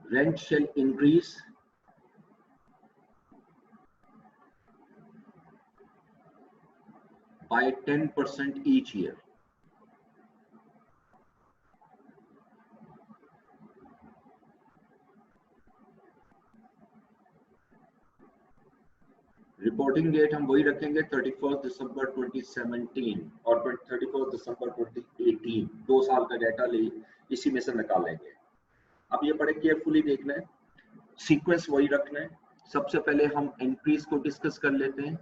S1: rent shall increase by 10% each year. Reporting date हम वही रखेंगे 31 December 2017 और 31 दिसंबर 2018, 2 साल का data ले इसी में से निकालेंगे। अब ये बड़े केयरफुली देखना है, सीक्वेंस वही रखना है। सबसे पहले हम एंट्रीज को डिस्कस कर लेते हैं।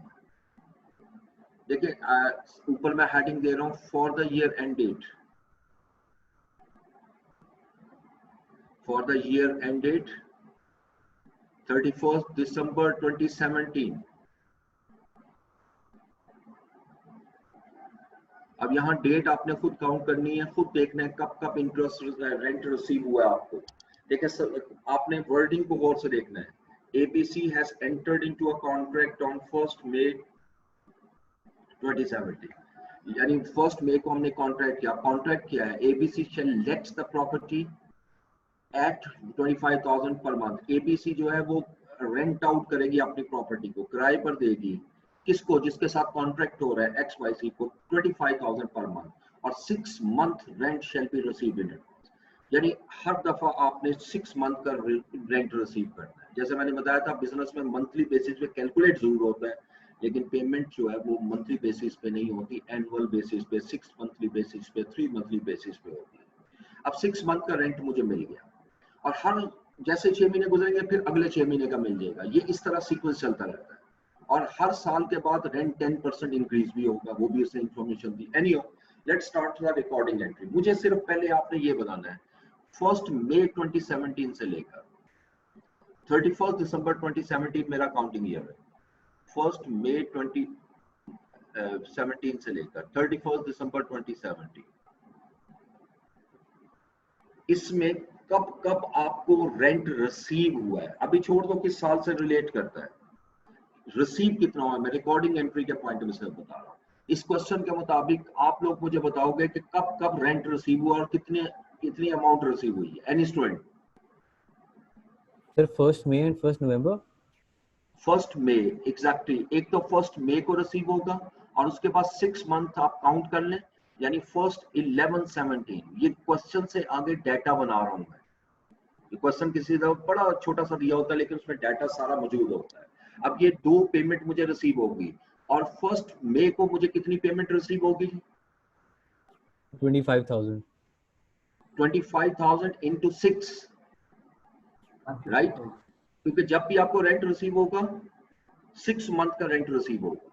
S1: देखिए ऊपर मैं हेडिंग दे रहा हूं for the year end date, for the year end date 31 December 2017। अब यहाँ डेट आपने खुद काउंट करनी है, खुद देखना है कब कब इंटरेस्ट रेंट रिसीव हुआ है आपको। देखिए सर, आपने वर्डिंग को गौर से देखना है। ABC has entered into a contract on 1st May 2017, यानी 1st May को हमने कॉन्ट्रैक्ट किया। कॉन्ट्रैक्ट किया है ABC shall let the property at 25,000 per month। ABC जो है वो रेंट आउट करेगी अपनी प्रॉपर्टी को, किराए पर देगी। किसको? जिसके साथ कॉन्ट्रैक्ट हो रहा है XYZ को 25,000 पर मंथ, और 6 month rent shell be received in advance. यानी हर दफा आपने 6 मंथ का रेंट रिसीव करना है। जैसे मैंने बताया था बिजनेस में मंथली बेसिस पे कैलकुलेट जरूर होता है, लेकिन पेमेंट जो है वो मंथली बेसिस पे नहीं होती, एनुअल बेसिस पे, 6 मंथली बेसिस पे, 3 मंथली बेसिस पे होती है। अब 6 मंथ का रेंट मुझे मिल गया और हर जैसे 6 महीने गुजरेंगे फिर अगले 6 महीने का मिल जाएगा। ये इस तरह सीक्वेंस चलता रहता है और हर साल के बाद रेंट 10% इंक्रीज भी होगा, वो भी उसने इंफॉर्मेशन दी। Anyhow, let's start the recording entry. मुझे सिर्फ पहले आपने ये बताना है 1st May 2017 से लेकर 31 दिसंबर 2017 मेरा काउंटिंग ईयर है। 1st May 2017 से लेकर 31 दिसंबर 2017, इसमें कब कब आपको रेंट रिसीव हुआ है। अभी छोड़ दो किस साल से रिलेट करता है, रिसीव कितना हुआ, मैं रिकॉर्डिंग एंट्री के पॉइंट में से बता रहा हूँ। इस क्वेश्चन के मुताबिक आप लोग मुझे बताओगे कि कब कब रेंट रिसीव हुआ और कितनी अमाउंट रिसीव हुई है। Any student?
S5: Sir 1st May and 1st November।
S1: 1st May exactly. एक तो 1st May को रिसीव होगा और उसके बाद 6 मंथ आप काउंट कर लें, यानी 1st 11/17। ये क्वेश्चन से आगे डाटा बना रहा हूँ मैं। ये क्वेश्चन किसी तरह बड़ा छोटा सा दिया होता है लेकिन उसमें डाटा सारा मौजूद होता है। अब ये 2 पेमेंट मुझे रिसीव होगी और 1st May को मुझे कितनी पेमेंट रिसीव होगी?
S5: 25,000।
S1: 25,000 into 6, राइट? क्योंकि जब भी आपको रेंट रिसीव होगा 6 मंथ का रेंट रिसीव होगा,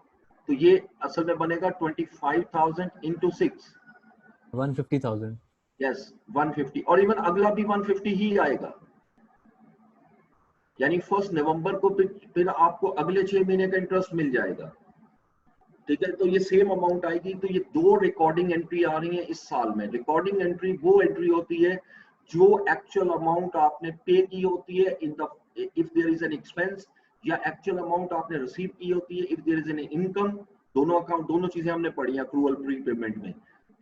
S1: तो ये असल में बनेगा 25,000 into 6,
S5: 150,000।
S1: यस 150, और इवन अगला भी 150 ही आएगा। यानी 1 नवंबर को फिर आपको अगले 6 महीने का इंटरेस्ट मिल जाएगा। ठीक है, तो ये सेम अमाउंट आएगी। तो ये 2 रिकॉर्डिंग एंट्री आ रही है इस साल में। रिकॉर्डिंग एंट्री वो एंट्री होती है जो एक्चुअल अमाउंट आपने पे की होती है in the if there is an expense, या एक्चुअल अमाउंट आपने रिसीव की होती है if there is an income. दोनों अकाउंट, दोनों चीजें हमने पढ़ी है अक्रूवल प्री पेमेंट में।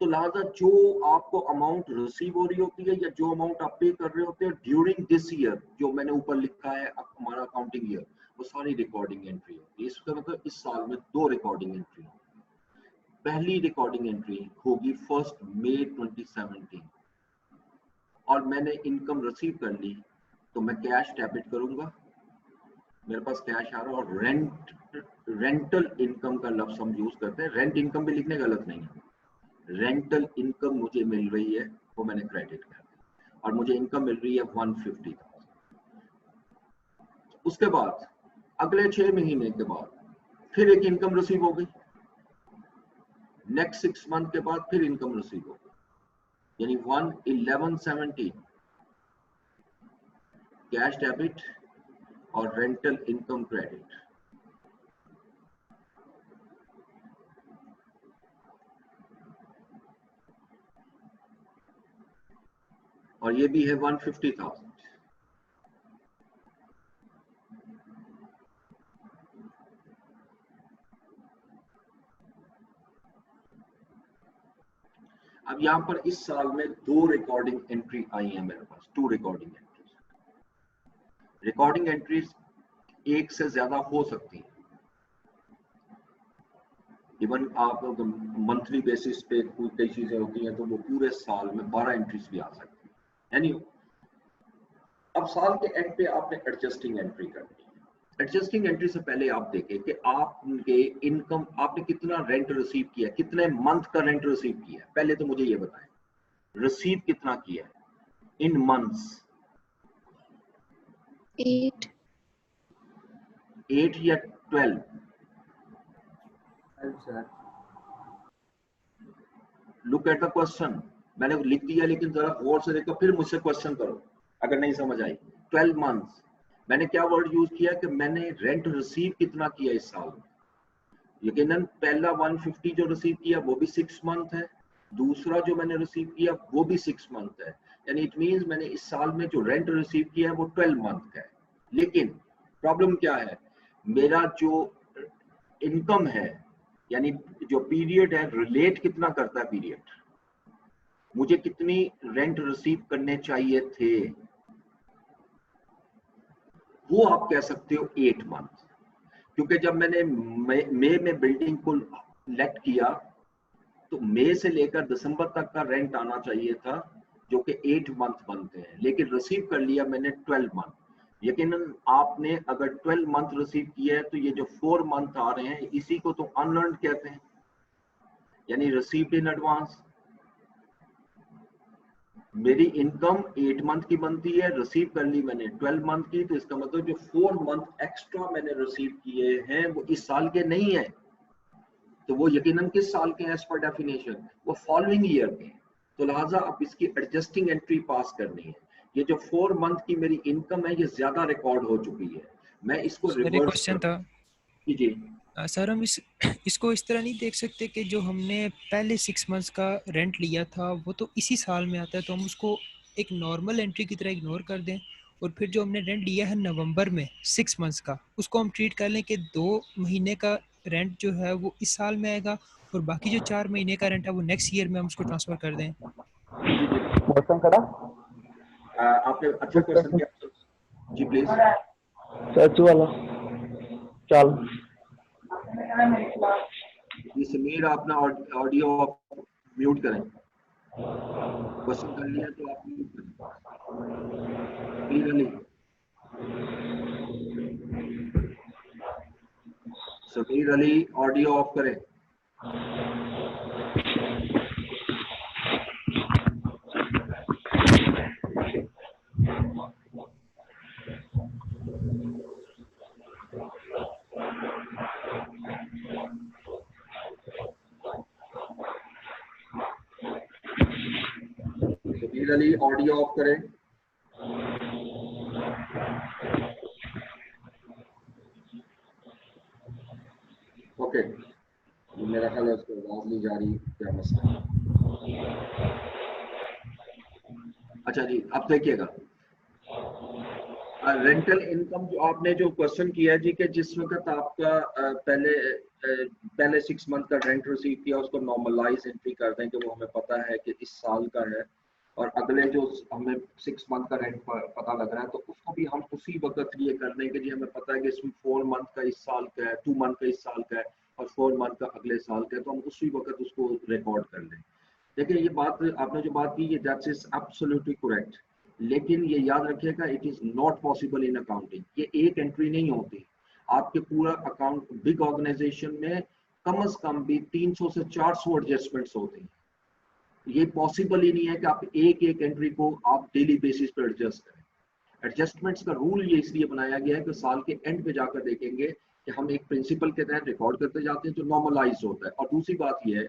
S1: तो लिहाजा जो आपको अमाउंट रिसीव हो रही होती है या जो अमाउंट आप पे कर रहे होते हैं ड्यूरिंग दिस ईयर, जो मैंने ऊपर लिखा है हमारा अकाउंटिंग ईयर, वो सारी रिकॉर्डिंग एंट्री होती है। इसका मतलब इस साल में 2 रिकॉर्डिंग एंट्री होती है। पहली रिकॉर्डिंग एंट्री होगी 1 मई 2017 और मैंने इनकम रिसीव कर ली तो मैं कैश डेबिट करूंगा, मेरे पास कैश आ रहा है। और रेंटल इनकम का लफ्ज हम यूज करते हैं, रेंट इनकम भी लिखने गलत नहीं है, रेंटल इनकम मुझे मिल रही है वो मैंने क्रेडिट कर दी और मुझे इनकम मिल रही है 150,000। उसके बाद अगले 6 महीने के बाद फिर एक इनकम रिसीव हो गई, नेक्स्ट 6 मंथ के बाद फिर इनकम रिसीव हो गई, यानी 1/11/17 कैश डेबिट और रेंटल इनकम क्रेडिट। और ये भी है 150,000। अब यहां पर इस साल में 2 रिकॉर्डिंग एंट्री आई है मेरे पास, 2 रिकॉर्डिंग एंट्रीज। रिकॉर्डिंग एंट्रीज एक से ज्यादा हो सकती हैं, इवन आप मंथली बेसिस पे कई चीजें होती हैं तो वो पूरे साल में 12 एंट्रीज भी आ सकती हैं। यानी अब साल के एंड पे आपने एडजस्टिंग एंट्री करनी है। एडजस्टिंग एंट्री से पहले आप देखें कि आपके इनकम, आपने कितना रेंट रिसीव किया, कितने मंथ का रेंट रिसीव किया। पहले तो मुझे ये बताएं, रिसीव कितना किया इन मंथ्स?
S6: 8
S1: या 12?
S3: Sir
S1: look at the question, मैंने लिख दिया लेकिन जरा गौर से देखो, फिर मुझसे क्वेश्चन करो अगर नहीं समझ आई। 12 मंथ्स, मैंने क्या वर्ड यूज किया कि मैंने रेंट रिसीव कितना किया इस साल में। यकीनन पहला 150 जो रिसीव किया वो भी 6 मंथ है, दूसरा जो मैंने रिसीव किया वो भी 6 मंथ है, यानी इट मींस मैंने इस साल में जो रेंट रिसीव किया है वो 12 मंथ का है। लेकिन प्रॉब्लम क्या है, मेरा जो इनकम है यानी जो पीरियड है, रिलेट कितना करता है पीरियड, मुझे कितनी रेंट रिसीव करने चाहिए थे, वो आप कह सकते हो 8 मंथ। क्योंकि जब मैंने मई में बिल्डिंग को लेट किया तो मई से लेकर दिसंबर तक का रेंट आना चाहिए था जो कि 8 मंथ बनते हैं, लेकिन रिसीव कर लिया मैंने 12 मंथ। यकीनन आपने अगर 12 मंथ रिसीव किया है तो ये जो 4 मंथ आ रहे हैं इसी को तो अनअर्न्ड कहते हैं, यानी रिसीव्ड इन एडवांस। मेरी इनकम 8 मंथ की बनती है, रिसीव कर ली मैंने 12 मंथ की, तो इसका मतलब जो 4 मंथ एक्स्ट्रा मैंने रिसीव किए हैं वो इस साल के नहीं है, तो वो यकीनन किस साल के हैं एज पर डेफिनेशन, वो फॉलोइंग ईयर के हैं। तो लिहाजा अब इसकी एडजस्टिंग एंट्री पास करनी है। ये जो 4 मंथ की मेरी इनकम है ये ज्यादा रिकॉर्ड हो चुकी है, मैं इसको
S2: सर एक
S1: रिवर्स
S2: क्वेश्चन था।
S1: जी
S2: सर हम इसको इस तरह नहीं देख सकते कि जो हमने पहले 6 मंथ्स का रेंट लिया था वो तो इसी साल में आता है, तो हम उसको एक नॉर्मल एंट्री की तरह इग्नोर कर दें और फिर जो हमने रेंट लिया है नवंबर में 6 मंथ्स का उसको हम ट्रीट कर लें कि 2 महीने का रेंट जो है वो इस साल में आएगा और बाकी जो 4 महीने का रेंट है वो नेक्स्ट ईयर में हम उसको ट्रांसफर कर दें।
S7: क्वेश्चन करा
S1: आपने अच्छा क्वेश्चन किया जी, प्लीज
S7: सर्च वाला चल
S1: जी। समीर अपना ऑडियो म्यूट करें, क्वेश्चन कर लिया तो आप म्यूट करें clearly. Sameer Ali audio of करें। समीर अली ऑडियो ऑफ करें। ओके, मेरा ख्याल है उसको आवाज नहीं जा रही, क्या मसला है? अच्छा जी, अब देखिएगा रेंटल इनकम जो आपने जो क्वेश्चन किया जी कि जिस वक्त आपका पहले 6 मंथ का रेंट रिसीव किया उसको नॉर्मलाइज एंट्री कर दें कि वो हमें पता है कि इस साल का है, और अगले जो हमें 6 मंथ का रेंट पता लग रहा है तो उसको भी हम उसी वक्त ये कर दें कि जी हमें पता है कि इसमें 4 मंथ का इस साल का है, 2 मंथ का इस साल का है, और 4 मंथ का अगले साल का, तो हम उसी वक्त उसको रिकॉर्ड कर लें। देखिए ये बात आपने जो बात की ये दैट इज एब्सोल्युटली करेक्ट, लेकिन ये याद रखिएगा it is not possible in accounting. ये एक एंट्री नहीं होती, आपके पूरा अकाउंट बिग ऑर्गेनाइजेशन में कम से कम भी 300 से 400 एडजस्टमेंट्स होते हैं। ये पॉसिबल ही नहीं है कि आप एक एक एंट्री को आप डेली बेसिस पर एडजस्ट करें। एडजस्टमेंट्स का रूल ये इसलिए बनाया गया है कि साल के एंड पे जाकर देखेंगे कि हम एक प्रिंसिपल के तहत रिकॉर्ड करते जाते हैं जो नॉर्मलाइज होता है। और दूसरी बात ये है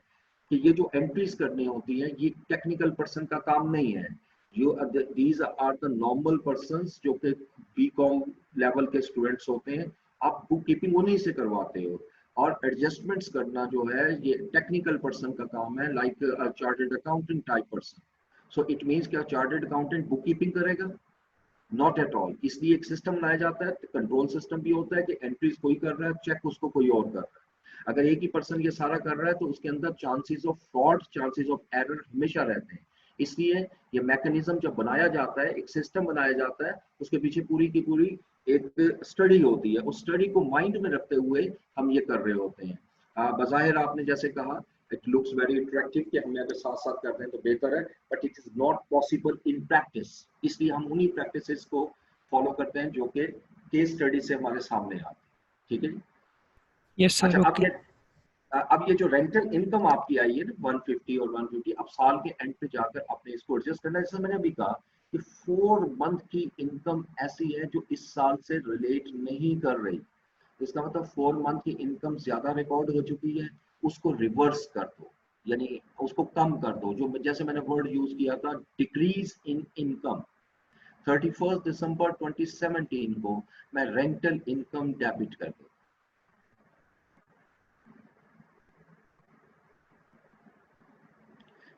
S1: कि ये जो एंट्रीज करनी होती है ये टेक्निकल पर्सन का काम नहीं है। These are the normal persons जो कि बीकॉम लेवल के स्टूडेंट्स होते हैं, आप बुक कीपिंग उन्हीं से करवाते हो। और एडजस्टमेंट्स करना जो है ये टेक्निकल पर्सन का काम है, like chartered accountant type person. So it means क्या चार्टर्ड अकाउंटेंट बुक कीपिंग करेगा? Not at all. इसलिए एक सिस्टम लाया जाता है, कंट्रोल सिस्टम भी होता है कि एंट्रीज कोई कर रहा है, चेक उसको कोई और कर रहा है। अगर एक ही पर्सन ये सारा कर रहा है तो उसके अंदर chances of fraud, chances of error हमेशा रहते हैं। इसलिए ये मैकेनिज्म जब बनाया जाता है, एक सिस्टम बनाया जाता है, उसके पीछे पूरी की पूरी एक स्टडी होती है। उस स्टडी को माइंड में रखते हुए हम ये कर रहे होते हैं। बज़ाहिर आपने जैसे कहा इट लुक्स वेरी अट्रैक्टिव कि हम अगर साथ साथ करते हैं तो बेहतर है, but it is not possible in practice. इसलिए हम उन्हीं प्रैक्टिसेस को फॉलो करते हैं जो कि केस स्टडी से हमारे सामने आते हैं। ठीक है जी?
S2: Yes sir.
S1: अच्छा, अब ये जो रेंटल इनकम आपकी आई है ना 150 और 150, अब साल के एंड पे जाकर आपने इसको एडजस्ट करना है। जैसे मैंने अभी कहा कि 4 मंथ की इनकम ऐसी है जो इस साल से रिलेट नहीं कर रही। इसका मतलब 4 मंथ की इनकम ज्यादा रिकॉर्ड हो चुकी है, उसको रिवर्स कर दो, यानी उसको कम कर दो। जो जैसे मैंने वर्ड यूज किया था डिक्रीज इन इनकम, 31 दिसंबर 2017 को मैं रेंटल इनकम डेबिट कर दूं।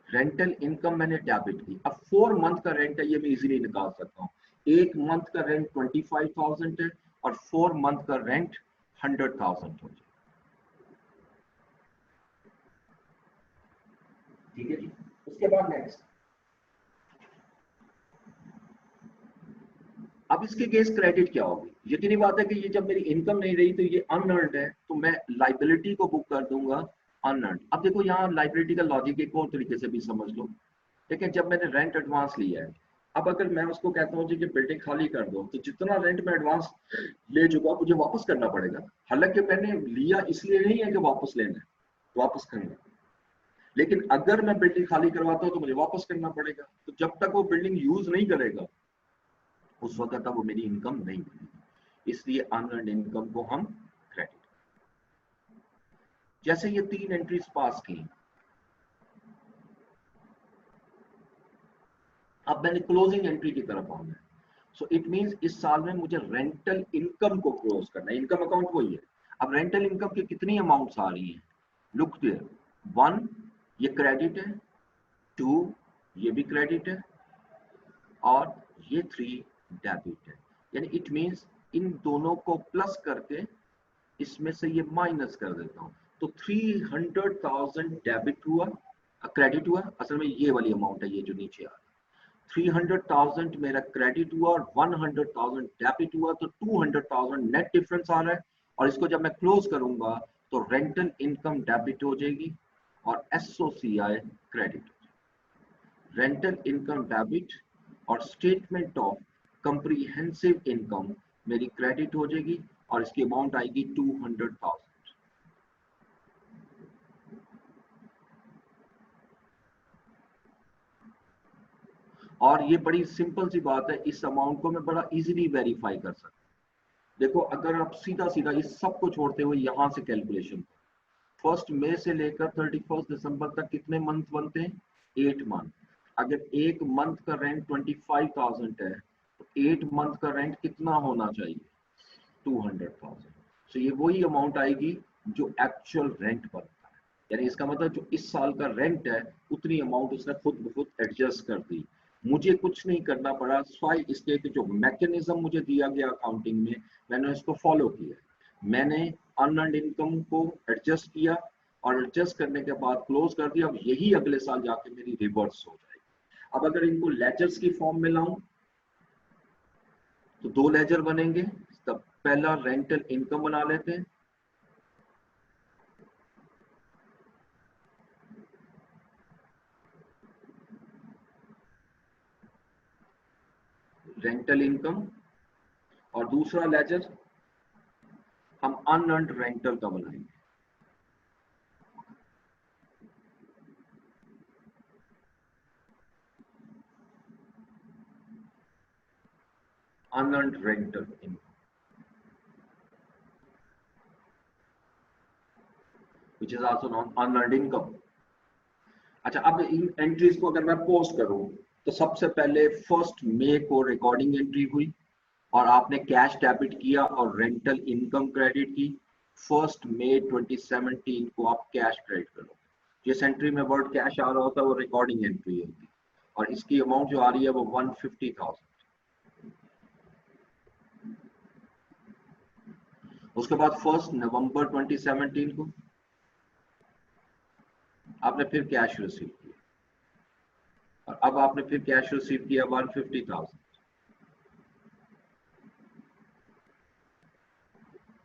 S1: रेंटल इनकम मैंने डेबिट की। अब 4 मंथ का रेंट है, ये मैं इजीली निकाल सकता हूँ। एक मंथ का रेंट 25,000 है और 4 मंथ का रेंट 100,000 हो जाए। ठीक है जी। उसके बाद नेक्स्ट, अब इसके केस क्रेडिट क्या होगी? यकीनी बात है कि ये जब मेरी इनकम नहीं रही तो ये अनअर्न्ड है, तो मैं लाइबिलिटी को बुक कर दूंगा अनअर्न्ड। अब देखो यहाँ लाइबिलिटी का लॉजिक एक और तरीके से भी समझ लो। देखिए जब मैंने रेंट एडवांस लिया है, अब अगर मैं उसको कहता हूँ जी कि बिल्डिंग खाली कर दो, तो जितना रेंट मैं एडवांस ले चुका मुझे वापस करना पड़ेगा। हालांकि मैंने लिया इसलिए नहीं है कि वापस लेना है, वापस करना, लेकिन अगर मैं बिल्डिंग खाली करवाता हूँ तो मुझे वापस करना पड़ेगा। तो जब तक वो बिल्डिंग यूज नहीं करेगा उस वक्त तक वो मेरी इनकम नहीं बनेगी। इसलिए अनअर्न्ड इनकम को हम क्रेडिट। जैसे ये 3 एंट्रीज पास की, अब मैंने क्लोजिंग एंट्री की तरफ आना है। सो इट मींस इस साल में मुझे रेंटल इनकम को क्लोज करना है। इनकम अकाउंट वही है। अब रेंटल इनकम की कितनी अमाउंट्स आ रही हैं? लुक देयर, 1 ये क्रेडिट है, 2 ये भी क्रेडिट है, और ये 3 डेबिट है। यानी इट मींस इन दोनों को प्लस करके इसमें से ये माइनस कर देता हूं, तो 300,000 डेबिट हुआ, क्रेडिट हुआ। असल में ये वाली अमाउंट है, ये जो नीचे आ रहा है 300,000 मेरा क्रेडिट हुआ और 100,000 डेबिट हुआ, तो 200,000 नेट डिफरेंस आ रहा है। और इसको जब मैं क्लोज करूंगा तो रेंटल इनकम डेबिट हो जाएगी और SOCI credit. Rental income debit और स्टेटमेंट ऑफ कंप्रीहेंसिव इनकम मेरी क्रेडिट हो जाएगी और इसकी अमाउंट आएगी 200,000। और ये बड़ी सिंपल सी बात है, इस अमाउंट को मैं बड़ा इजीली वेरीफाई कर सकता हूं। देखो अगर आप सीधा सीधा इस सब को छोड़ते हुए यहां से कैलकुलेशन, 1 मई से लेकर 31 दिसंबर तक कितने मंथ बनते हैं? 8 मंथ। अगर एक मंथ का रेंट 25,000 है तो 8 मंथ का रेंट कितना होना चाहिए? 200,000। सो ये वही अमाउंट आएगी जो एक्चुअल रेंट बनता है। यानी इसका मतलब जो इस साल का रेंट है उतनी अमाउंट उसने खुद ब खुद एडजस्ट कर दी, मुझे कुछ नहीं करना पड़ा। स्वाय इसके कि जो मैकेनिज्म मुझे दिया गया अकाउंटिंग में मैंने इसको फॉलो किया। मैंने अनअर्न्ड इनकम को एडजस्ट किया और एडजस्ट करने के बाद क्लोज कर दिया। अब यही अगले साल जाके मेरी रिवर्स हो जाएगी। अब अगर इनको लेजर्स की फॉर्म में लाऊं तो 2 लेजर बनेंगे। तब पहला रेंटल इनकम बना लेते हैं, रेंटल इनकम, और दूसरा लेजर हम अनअर्न्ड रेंटल का बनाएंगे। Unearned rental income, which is also known unearned income। अच्छा, अब इन एंट्रीज को अगर मैं पोस्ट करूं तो सबसे पहले 1 मई को रिकॉर्डिंग एंट्री हुई और आपने कैश डेबिट किया और रेंटल इनकम क्रेडिट की। 1 मई 2017 को आप कैश क्रेडिट करो। जिस एंट्री में वर्ड कैश आ रहा होता है वो रिकॉर्डिंग एंट्री होती है, और इसकी अमाउंट जो आ रही है वो 150,000। उसके बाद 1 नवंबर 2017 को आपने फिर कैश रिसीव किया, और अब आपने फिर कैश रिसीव किया 150,000।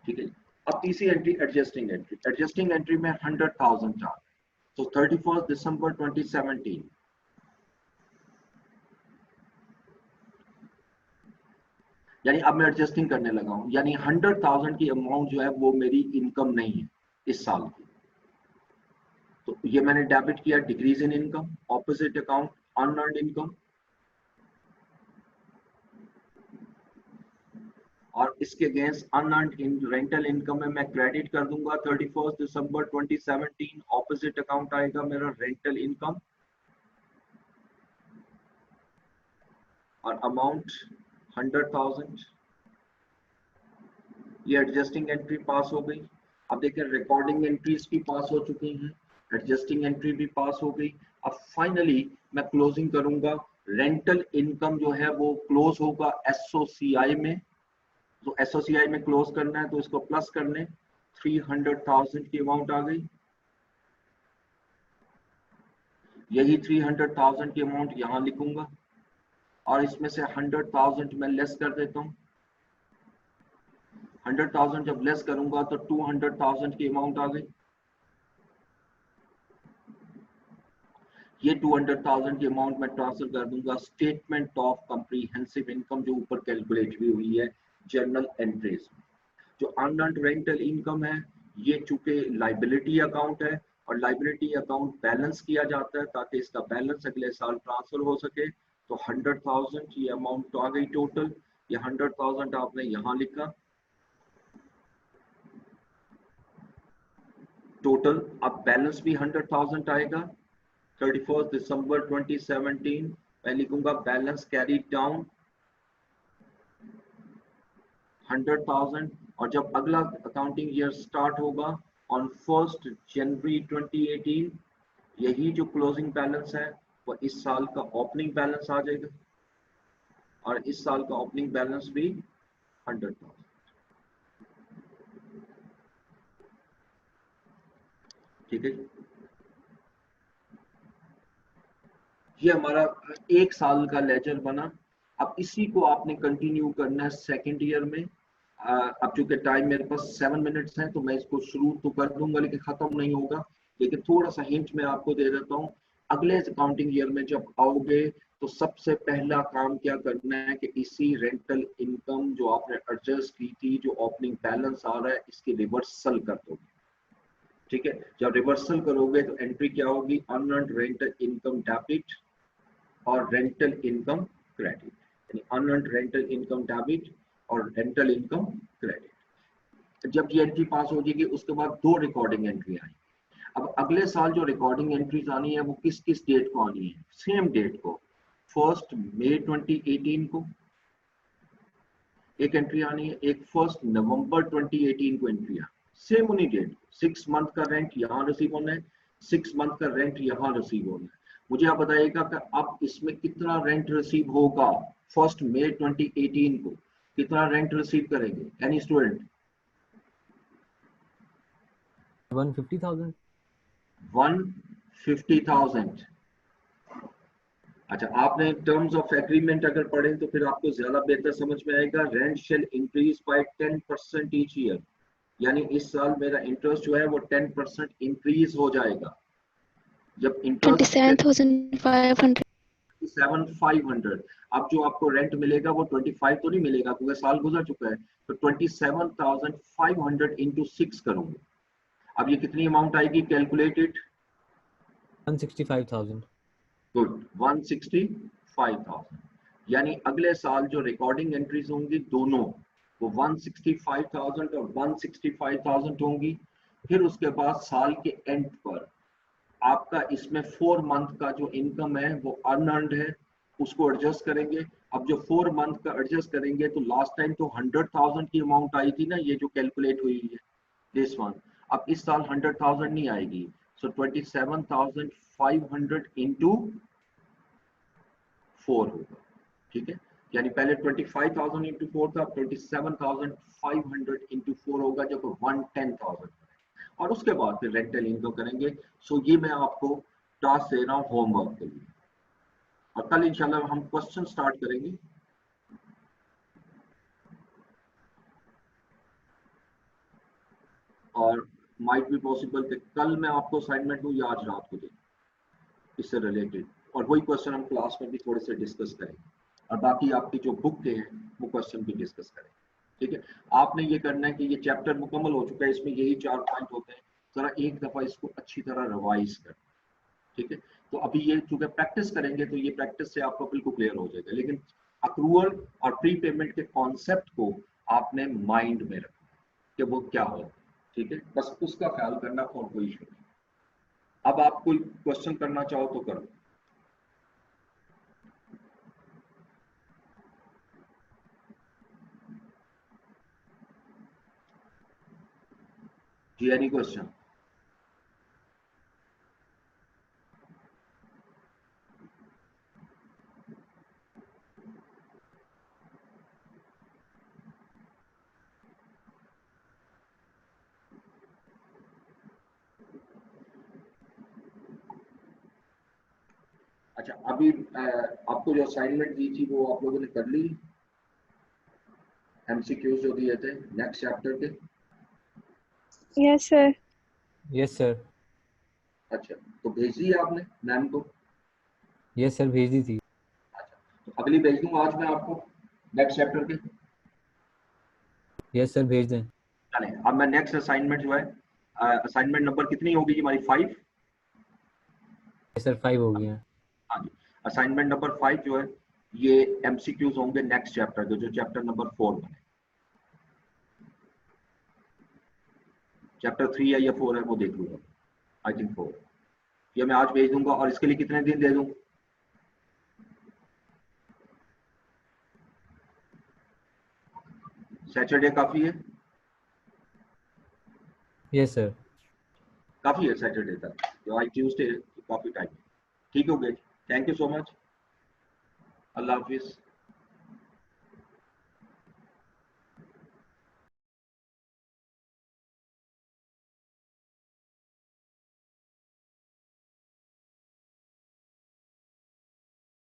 S1: ठीक है। अब तीसरी entry adjusting entry. Adjusting entry में 100,000 था, तो 31 दिसंबर 2017 यानी अब मैं एडजस्टिंग करने लगा हूं, यानी 100,000 की अमाउंट जो है वो मेरी इनकम नहीं है इस साल की। तो ये मैंने डेबिट किया, decrease in income, opposite account unearned income, और इसके अगेंस्ट अनअर्न्ड इन रेंटल इनकम में मैं क्रेडिट कर दूंगा 31 दिसंबर 2017। ऑपोजिट अकाउंट आएगा मेरा रेंटल इनकम, और अमाउंट 100,000। ये एडजस्टिंग एंट्री पास हो गई। अब देखिए रिकॉर्डिंग एंट्रीज भी पास हो चुकी हैं, एडजस्टिंग एंट्री भी पास हो गई। अब फाइनली मैं क्लोजिंग करूंगा। रेंटल इनकम जो है वो क्लोज होगा एसओसीआई में। तो एसओसीआई में क्लोज करना है तो इसको प्लस करने, 300,000 की अमाउंट आ गई। यही 300,000 की अमाउंट यहां लिखूंगा, और इसमें से 100,000 मैं लेस कर देता हूं। 100,000 जब लेस करूंगा तो 200,000 की अमाउंट आ गई। ये 200,000 की अमाउंट मैं ट्रांसफर कर दूंगा स्टेटमेंट ऑफ कॉम्प्रिहेंसिव इनकम, जो ऊपर कैलकुलेट भी हुई है जर्नल एंट्रीज। जो अनअर्न्ड रेंटल इनकम है ये चूंकि लाइबिलिटी अकाउंट है, और लाइबिलिटी अकाउंट बैलेंस किया जाता है ताकि इसका बैलेंस अगले साल ट्रांसफर हो सके। तो 100,000 ये अमाउंट तो आ गई टोटल। ये 100,000 आपने यहाँ लिखा टोटल। अब बैलेंस भी 100,000 आएगा। 31 दिसंबर 2017 मैं लिखूंगा बैलेंस कैरी डाउन 100,000, और जब अगला अकाउंटिंग ईयर स्टार्ट होगा ऑन 1 जनवरी 2018, यही जो क्लोजिंग बैलेंस है वो इस साल का ओपनिंग बैलेंस आ जाएगा, और इस साल का ओपनिंग बैलेंस भी 100,000। ठीक है, ये हमारा 1 साल का लेजर बना। अब इसी को आपने कंटिन्यू करना है सेकेंड ईयर में। अब चूंकि टाइम मेरे पास 7 मिनट्स हैं तो मैं इसको शुरू तो कर दूंगा लेकिन खत्म नहीं होगा। लेकिन थोड़ा सा हिंट मैं आपको दे देता हूँ। अगले अकाउंटिंग ईयर में जब आओगे तो सबसे पहला काम क्या करना है कि इसी रेंटल इनकम जो आपने एडजस्ट की थी, जो ओपनिंग बैलेंस आ रहा है, इसकी रिवर्सल कर दोगे। ठीक है, जब रिवर्सल करोगे तो एंट्री क्या होगी, अनअर्न्ड रेंटल इनकम डेबिट और रेंटल इनकम क्रेडिट, यानी अनअर्न्ड रेंटल इनकम डेबिट और रेंटल इनकम क्रेडिट। जब ये एंट्री पास हो जाएगी उसके बाद 2 रिकॉर्डिंग एंट्री आएगी। अब अगले साल जो रिकॉर्डिंग एंट्रीज आनी है वो किस किस डेट को आनी है, सेम डेट को 1 मई 2018 को एक एंट्री आनी है, एक 1 नवंबर 2018 को एंट्री आनी, सेम उन्हीं डेट। 6 मंथ का रेंट यहाँ रिसीव होना है, 6 मंथ का रेंट यहाँ रिसीव होना है। मुझे आप बताइएगा कि अब इसमें कितना रेंट रिसीव होगा 1 मई 2018 को, कितना रेंट रिसीव करेंगे एनी स्टूडेंट?
S5: 150,000।
S1: 150,000। अच्छा, आपने टर्म्स ऑफ एग्रीमेंट अगर पढ़े तो फिर आपको ज्यादा बेहतर समझ में आएगा। Rent shall increase by 10% each year, यानी इस साल मेरा इंटरेस्ट जो है वो 10% इंक्रीज हो जाएगा। जब इंटरेस्ट
S6: 27,500
S1: 27,500। अब जो आपको रेंट मिलेगा वो 25 तो नहीं मिलेगा क्योंकि साल गुजर चुका है, तो 27,500 इंटू 6 करूंगा। अब ये कितनी अमाउंट आएगी, कैलकुलेटेड
S5: 165,000।
S1: गुड, 165,000। यानी अगले साल जो रिकॉर्डिंग एंट्रीज होंगी दोनों वो 165,000 और 165,000 होंगी। फिर उसके बाद साल के एंड पर आपका इसमें 4 मंथ का जो इनकम है वो अनअर्न्ड है, उसको एडजस्ट करेंगे। अब जो 4 मंथ का एडजस्ट करेंगे तो लास्ट टाइम तो 100,000 की अमाउंट आई थी ना, ये जो कैलकुलेट हुई है दिस वन। अब इस साल 100,000 नहीं आएगी, सो 27,500 इंटू 4 होगा, ठीक है। यानी पहले 25,000 इंटू 4 था, 27,500 इंटू 4 होगा जो कि 110,000, और उसके बाद फिर रेंटल इनकम करेंगे। सो ये मैं आपको टास्क दे रहा हूँ होमवर्क के लिए, और कल इंशाल्लाह हम क्वेश्चन स्टार्ट करेंगे। और माइट बी पॉसिबल कि कल मैं आपको असाइनमेंट दूं या आज रात को दूं इससे रिलेटेड, और वही क्वेश्चन हम क्लास में भी थोड़े से डिस्कस करेंगे, और बाकी आपकी जो बुक के हैं वो क्वेश्चन भी डिस्कस करेंगे, ठीक है। आपने ये करना है कि ये चैप्टर मुकम्मल हो चुका है, इसमें यही 4 पॉइंट होते हैं, जरा एक दफा इसको अच्छी तरह रिवाइज कर, ठीक है। तो अभी ये चूंकि प्रैक्टिस करेंगे तो ये प्रैक्टिस से आपको बिल्कुल क्लियर हो जाएगा, लेकिन अक्रूवल और प्री पेमेंट के कॉन्सेप्ट को आपने माइंड में रखना कि वो क्या हो, ठीक है, बस उसका ख्याल करना और कोई इशू नहीं। अब आप कोई क्वेश्चन करना चाहो तो करो। जी, एनी क्वेश्चन? अच्छा, अभी आपको जो असाइनमेंट दी थी वो आप लोगों ने कर ली, एमसीक्यूज जो दिए थे नेक्स्ट चैप्टर के?
S6: Yes sir.
S5: Yes sir.
S1: अच्छा, तो भेज दी आपने मैम को?
S5: यस सर, भेज दी थी।
S1: अच्छा, तो अगली भेज दूंगा आज मैं आपको नेक्स्ट चैप्टर के।
S5: यस सर, भेज दें।
S1: चलें, अब मैं नेक्स्ट असाइनमेंट जो है, असाइनमेंट नंबर कितनी होगी हमारी, 5?
S5: यस सर, 5 हो गई हैं।
S1: हाँ जी, असाइनमेंट नंबर 5 जो है ये एमसीक्यूज होंगे नेक्स्ट चैप्टर के, जो चैप्टर नंबर 4 में है। चैप्टर 3 है या 4 है वो देख लूंगा, आई थिंक 4। ये मैं आज भेज दूंगा, और इसके लिए कितने दिन दे दूं? सैटरडे काफी है?
S5: Yes sir.
S1: काफी है सैटरडे तक, तो आज ट्यूसडे काफी टाइम, ठीक हो गया। Thank you so much, Allah Hafiz.